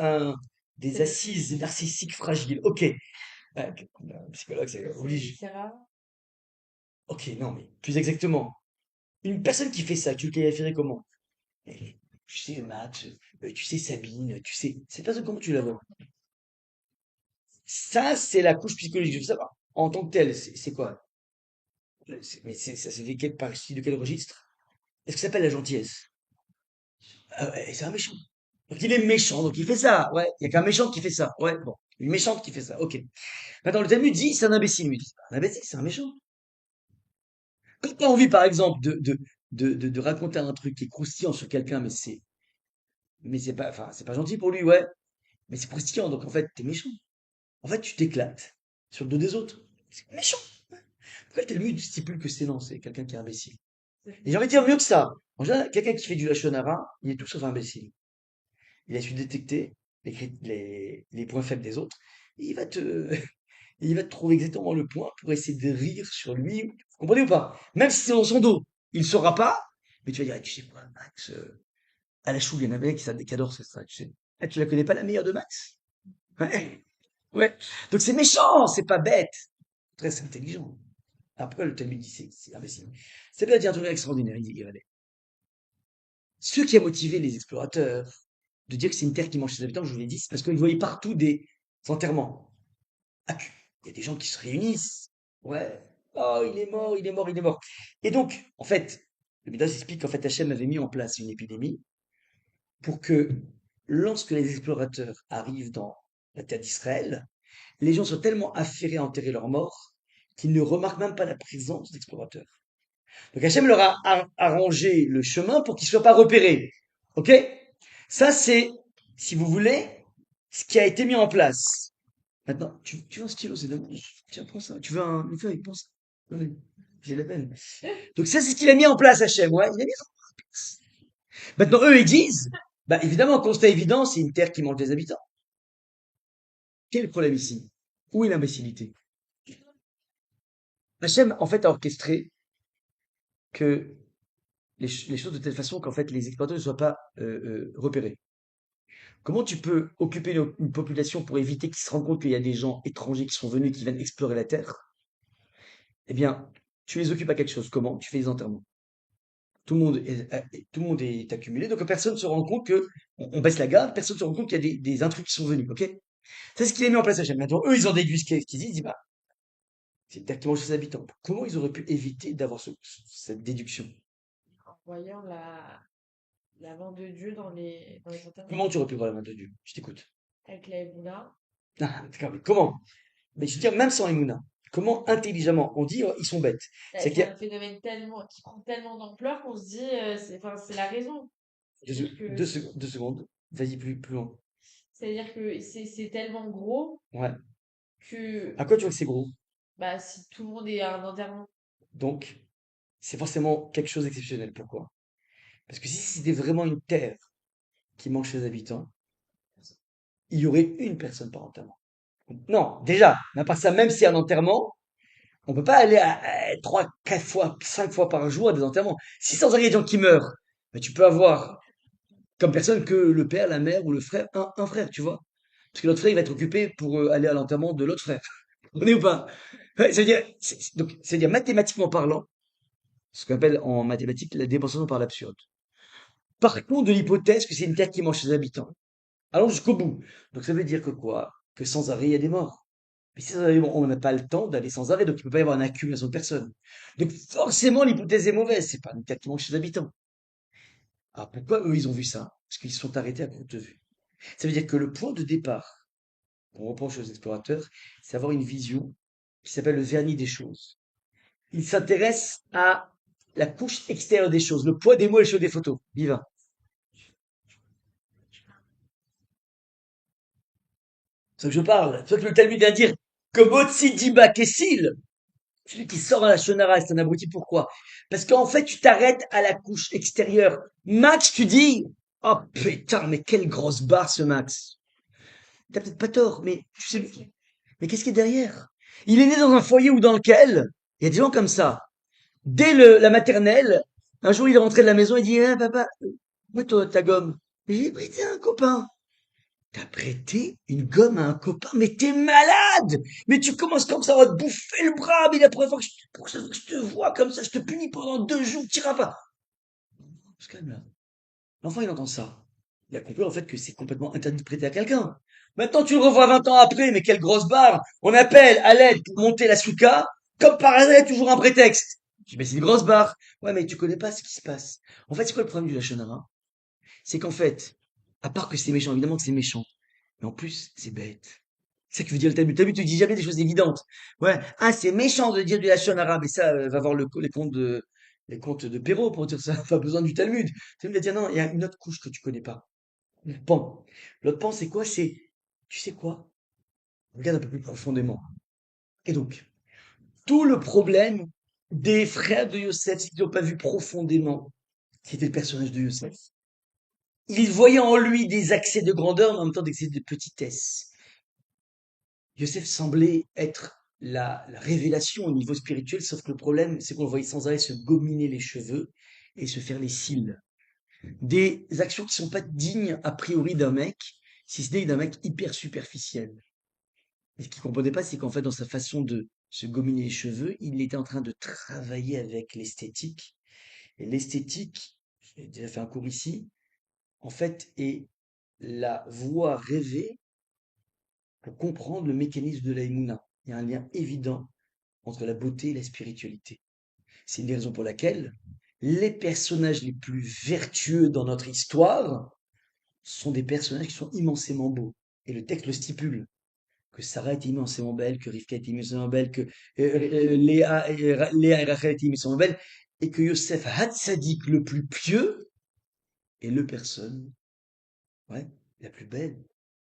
des C'est assises narcissiques fragiles. Ok. Un psychologue, c'est obligé. Sarah. Ok, non, mais plus exactement. Une personne qui fait ça, tu le qualifierais comment? Eh, tu sais, Max, tu sais, Sabine, tu sais, cette personne, comment tu la vois? Ça, c'est la couche psychologique. Je veux savoir, en tant que telle, c'est quoi? Mais ça s'est fait de quel registre? Est-ce que ça s'appelle la gentillesse? Ah ouais, c'est un méchant. Donc il est méchant, donc il fait ça. Ouais, il y a qu'un méchant qui fait ça. Ouais, bon, une méchante qui fait ça. Ok. Maintenant, le Talmud dit, c'est un imbécile. Lui, il dit, c'est pas un imbécile, c'est un méchant. Quand tu as envie, par exemple, de raconter un truc qui est croustillant sur quelqu'un, mais c'est pas, enfin, c'est pas gentil pour lui, ouais, mais c'est croustillant, donc en fait, t'es méchant. En fait, tu t'éclates sur le dos des autres. C'est méchant. Pourquoi le Talmud stipule que c'est non, c'est quelqu'un qui est imbécile? Et j'ai envie de dire mieux que ça. En général, quelqu'un qui fait du lachonara, il est tout sauf imbécile. Il a su détecter les points faibles des autres. Et il va te trouver exactement le point pour essayer de rire sur lui. Vous comprenez ou pas? Même si c'est dans son dos, il ne saura pas, mais tu vas dire, ah, tu sais quoi, Max, à la choule, il y en avait qui adore ça, tu sais. Ah, tu la connais pas la meilleure de Max? Ouais. Ouais. Donc c'est méchant, c'est pas bête. Très intelligent. Après, le Talmud dit, c'est imbécile. C'est là dire un truc extraordinaire, il dit, regardez. Ce qui a motivé les explorateurs de dire que c'est une terre qui mange ses habitants, je vous l'ai dit, c'est parce qu'ils voyaient partout des enterrements. Ah, il y a des gens qui se réunissent. Ouais. Oh, il est mort, il est mort, il est mort. Et donc, en fait, le Midrash explique qu'en fait, Hachem avait mis en place une épidémie pour que lorsque les explorateurs arrivent dans la terre d'Israël, les gens soient tellement affairés à enterrer leurs morts qu'ils ne remarquent même pas la présence d'explorateurs. Donc Hachem leur a arrangé le chemin pour qu'ils soient pas repérés. Ok? Ça, c'est, si vous voulez, ce qui a été mis en place. Maintenant, tu veux un stylo, c'est dommage. Tiens, prends ça. Tu veux une feuille, prends ça. Allez, j'ai la peine. Donc ça, c'est ce qu'il a mis en place, Hachem. Ouais, il a mis ça en place. Maintenant, eux, ils disent, bah, évidemment, constat évident, c'est une terre qui mange des habitants. Quel est le problème ici? Où est l'imbécilité? Hachem, en fait, a orchestré que les choses de telle façon qu'en fait, les exploiteurs ne soient pas repérés. Comment tu peux occuper une population pour éviter qu'ils se rendent compte qu'il y a des gens étrangers qui sont venus, qui viennent explorer la Terre? Eh bien, tu les occupes à quelque chose. Comment? Tu fais des enterrements. Tout le monde est accumulé, donc personne ne se rend compte que on baisse la garde, personne ne se rend compte qu'il y a des intrus qui sont venus. Ok? C'est ce qu'il a mis en place à chaîne. Maintenant, eux, ils ont déduit ce qu'ils disent. Ils disent, bah, c'est exactement chez les habitants. Comment ils auraient pu éviter d'avoir cette déduction? En voyant la main de Dieu dans les enterrements. Comment tu aurais pu voir la main de Dieu? Je t'écoute. Avec la Emouna. Ah, d'accord, mais comment? Mais je veux dire, même sans Emouna, comment intelligemment on dit ils sont bêtes? Bah, C'est qu'il c'est y un a phénomène tellement, qui prend tellement d'ampleur qu'on se dit, enfin, c'est la raison. C'est-à-dire que, 2 secondes, vas-y plus loin. c'est-à-dire que c'est tellement gros Ouais. que, À quoi tu vois que c'est gros? bah, si tout le monde est à un enterrement, Donc, c'est forcément quelque chose d'exceptionnel. Pourquoi? Parce que si c'était vraiment une terre qui mange ses habitants, il y aurait une personne par enterrement. Non, déjà, à part ça, même si un enterrement, on peut pas aller à 3, 4 fois, 5 fois par jour à des enterrements. Si sans arrêt il y a des gens qui meurent, mais tu peux avoir comme personne que le père, la mère ou le frère, un frère, tu vois. Parce que l'autre frère, il va être occupé pour aller à l'enterrement de l'autre frère. On est ou pas? Ouais, c'est-à-dire mathématiquement parlant, ce qu'on appelle en mathématiques la démonstration par l'absurde. Partons de l'hypothèse que c'est une terre qui mange ses habitants. Allons jusqu'au bout. Donc ça veut dire que quoi? Que sans arrêt, il y a des morts. Mais sans arrêt, on n'a pas le temps d'aller sans arrêt, donc il ne peut pas y avoir une accumulation de personnes. Donc forcément, l'hypothèse est mauvaise. C'est pas une terre qui mange ses habitants. Alors pourquoi eux, ils ont vu ça? Parce qu'ils se sont arrêtés à courte vue. Ça veut dire que le point de départ qu'on reproche aux explorateurs, c'est avoir une vision qui s'appelle le vernis des choses. Ils s'intéressent à la couche extérieure des choses, le poids des mots et le show des photos. Viva. C'est ça que je parle. C'est ça que le Talmud vient dire que Motsi Diba Kessil, celui qui sort à la Shonara, c'est un abruti. Pourquoi? Parce qu'en fait, tu t'arrêtes à la couche extérieure. Max, tu dis, oh putain, mais quelle grosse barre ce Max. T'as peut-être pas tort, mais tu sais, mais qu'est-ce qu'il y a derrière? Il est né dans un foyer où dans lequel il y a des gens comme ça. Dès la maternelle, un jour il est rentré de la maison et dit, eh, papa, moi toi, ta gomme. J'ai prêté à un copain. T'as prêté une gomme à un copain? Mais t'es malade! Mais tu commences comme ça, on va te bouffer le bras, mais la première fois que pour que je te vois comme ça, je te punis pendant 2 jours, t'iras pas. On se calme là. L'enfant, il entend ça. Il a compris en fait que c'est complètement interdit de prêter à quelqu'un. Maintenant, tu le revois 20 ans après, mais quelle grosse barre! On appelle à l'aide pour monter la souka, comme par hasard, il y a toujours un prétexte. Je dis, mais c'est une grosse barre. Ouais, mais tu connais pas ce qui se passe. En fait, c'est quoi le problème du Lachonara? C'est qu'en fait, à part que c'est méchant, évidemment que c'est méchant, mais en plus, c'est bête. C'est ça que veut dire le Talmud. Le Talmud te dit jamais des choses évidentes. Ouais, ah, c'est méchant de dire du Lachon arabe, mais ça, va voir les contes de Perrault pour dire ça. Pas besoin du Talmud. Le Talmud va dire non, il y a une autre couche que tu connais pas. Le pan. L'autre pan, c'est quoi? C'est, tu sais quoi? Regarde un peu plus profondément. Et donc, tout le problème des frères de Yosef, c'est qu'ils n'ont pas vu profondément qui était le personnage de Yosef. Ils voyaient en lui des accès de grandeur, mais en même temps des accès de petitesse. Yosef semblait être la révélation au niveau spirituel, sauf que le problème, c'est qu'on le voyait sans arrêt se gominer les cheveux et se faire les cils. Des actions qui sont pas dignes, a priori, d'un mec, si ce n'est d'un mec hyper superficiel. Et ce qu'il comprenait pas, c'est qu'en fait, dans sa façon de se gominer les cheveux, il était en train de travailler avec l'esthétique. Et l'esthétique, j'ai déjà fait un cours ici, en fait, est la voie rêvée pour comprendre le mécanisme de la Emouna. Il y a un lien évident entre la beauté et la spiritualité. C'est une des raisons pour laquelle les personnages les plus vertueux dans notre histoire sont des personnages qui sont immensément beaux. Et le texte le stipule. Que Sarah est immensément belle, que Rivka est immensément belle, que Léa et Rachel étaient immensément belles. et que Yosef Hatzadik le plus pieux est le personne, ouais, la plus belle.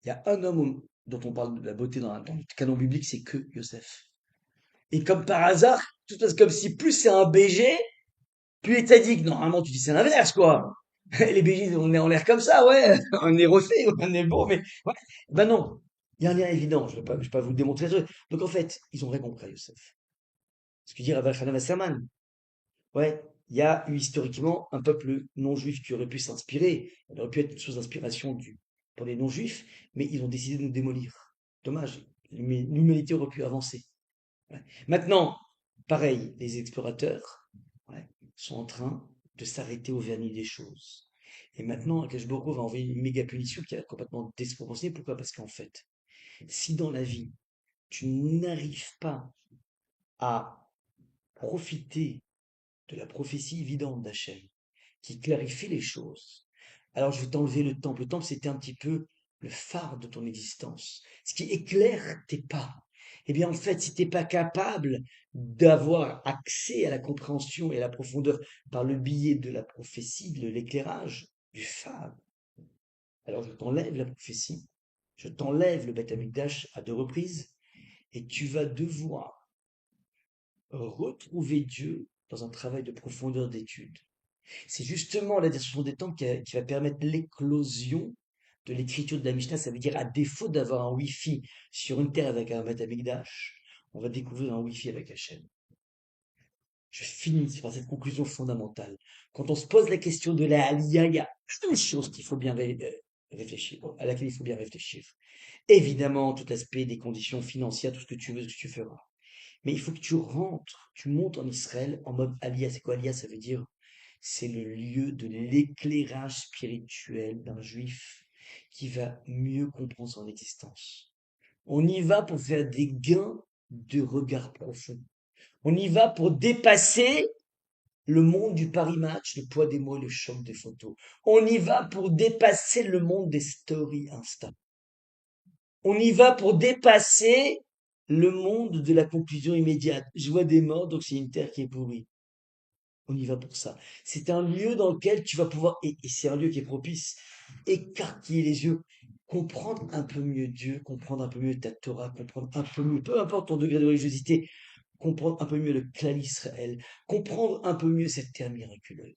Il y a un homme dont on parle de la beauté dans le canon biblique, c'est que Yosef. Et comme par hasard, tout se passe comme si plus c'est un BG, plus est tzaddik. Normalement, tu dis c'est l'inverse, quoi. Les BG, on est en l'air comme ça, ouais. On est refait, on est beau, mais ouais. Ben non. Il y a un lien évident. Je vais pas vous le démontrer. Donc en fait, ils ont rien compris à Yosef. Ce que dit Rabbi Hanan Wasserman. Ouais. Il y a eu historiquement un peuple non-juif qui aurait pu s'inspirer. Il aurait pu être une source d'inspiration pour les non-juifs, mais ils ont décidé de nous démolir. Dommage. L'humanité aurait pu avancer. Ouais. Maintenant, pareil, les explorateurs, ouais, sont en train de s'arrêter au vernis des choses. Et maintenant, Akash Borgo va envoyer une méga punition qui est complètement disproportionnée. Pourquoi? Parce qu'en fait, si dans la vie, tu n'arrives pas à profiter de la prophétie évidente d'Hachem, qui clarifie les choses, alors je vais t'enlever le temple. Le temple, c'était un petit peu le phare de ton existence, ce qui éclaire tes pas. Eh bien, en fait, si tu n'es pas capable d'avoir accès à la compréhension et à la profondeur par le biais de la prophétie, de l'éclairage, du phare, alors je t'enlève la prophétie, je t'enlève le Beth Amikdash à 2 reprises, et tu vas devoir retrouver Dieu dans un travail de profondeur d'étude. C'est justement la destruction des temples qui va permettre l'éclosion de l'écriture de la Mishnah. Ça veut dire, à défaut d'avoir un Wi-Fi sur une terre avec un Beth Amikdash, on va découvrir un Wi-Fi avec Hachem. Je finis par cette conclusion fondamentale. Quand on se pose la question de la Aliyah, il y a une chose qu'il faut bien réfléchir, à laquelle il faut bien réfléchir. Évidemment, tout l'aspect des conditions financières, tout ce que tu veux, ce que tu feras. Mais il faut que tu montes en Israël en mode Aliyah. C'est quoi Aliyah? Ça veut dire, c'est le lieu de l'éclairage spirituel d'un juif qui va mieux comprendre son existence. On y va pour faire des gains de regard profond. On y va pour dépasser le monde du Paris Match, le poids des mots et le choc des photos. On y va pour dépasser le monde des stories Insta. On y va pour dépasser le monde de la conclusion immédiate. Je vois des morts, donc c'est une terre qui est pourrie. On y va pour ça. C'est un lieu dans lequel tu vas pouvoir, et c'est un lieu qui est propice, écarquiller les yeux, comprendre un peu mieux Dieu, comprendre un peu mieux ta Torah, comprendre un peu mieux, peu importe ton degré de religiosité, comprendre un peu mieux le clan Israël, comprendre un peu mieux cette terre miraculeuse.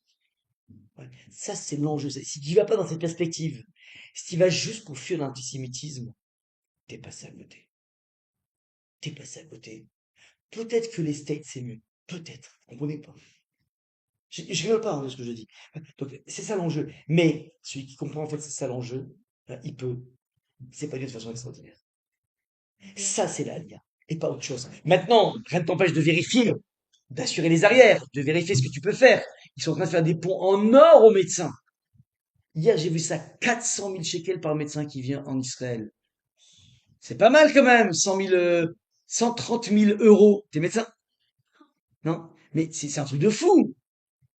Ouais. Ça, c'est l'enjeu. Si tu vas pas dans cette perspective, si tu vas juste pour fuir l'antisémitisme, t'es passé à côté. T'es passé à côté. Peut-être que les States, c'est mieux. Peut-être. Vous comprenez pas. Je rigole pas de ce que je dis. Donc, c'est ça l'enjeu. Mais celui qui comprend en fait c'est ça l'enjeu, il peut s'épanouir de façon extraordinaire. Ça, c'est la Lia. Et pas autre chose. Maintenant, rien ne t'empêche de vérifier, d'assurer les arrières, de vérifier ce que tu peux faire. Ils sont en train de faire des ponts en or aux médecins. Hier, j'ai vu ça, 400 000 shekels par médecin qui vient en Israël. C'est pas mal quand même, 130 000 euros. T'es médecin? Non? Mais c'est un truc de fou.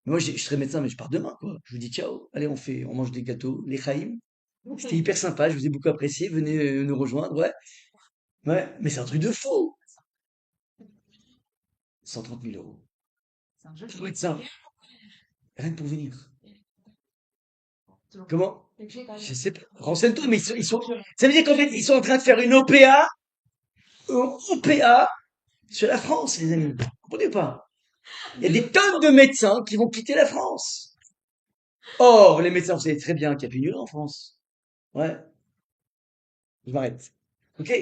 Moi, je serais médecin, mais je pars demain, quoi. Je vous dis ciao. Allez, on mange des gâteaux, les chaïm. C'était hyper sympa, je vous ai beaucoup apprécié. Venez nous rejoindre, ouais. Ouais, mais c'est un truc de fou. 130 000 euros. Pour médecin. Rien que pour venir. Comment? Je sais pas. Renseigne-toi, mais ça veut dire qu'en fait, ils sont en train de faire une OPA sur la France, les amis. Vous comprenez pas? Il y a des tonnes de médecins qui vont quitter la France. Or, les médecins, vous savez très bien qu'il y a pénurie en France. Ouais. Je m'arrête. Ok?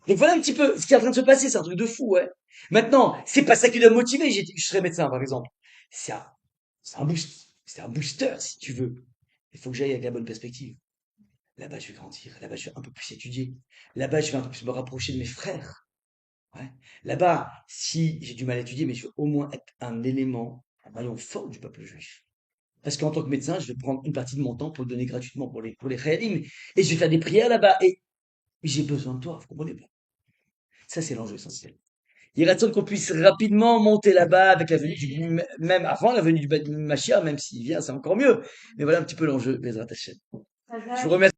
Donc voilà un petit peu ce qui est en train de se passer, c'est un truc de fou, ouais. Maintenant, c'est pas ça qui doit me motiver, je serais médecin, par exemple. C'est un, c'est un boost, c'est un booster, si tu veux. Il faut que j'aille avec la bonne perspective. Là-bas, je vais grandir. Là-bas, je vais un peu plus étudier. Là-bas, je vais un peu plus me rapprocher de mes frères. Ouais. Là-bas, si j'ai du mal à étudier, mais je veux au moins être un élément, un maillon fort du peuple juif. Parce qu'en tant que médecin, je vais prendre une partie de mon temps pour le donner gratuitement pour les khayalim. Et je vais faire des prières là-bas. Et j'ai besoin de toi, vous comprenez pas? Ça, c'est l'enjeu essentiel. Il reste qu'on puisse rapidement monter là-bas avec la venue même avant la venue du Mashiach, même s'il vient, c'est encore mieux. Mais voilà un petit peu l'enjeu, Bezrat Hashem. Je vous remercie.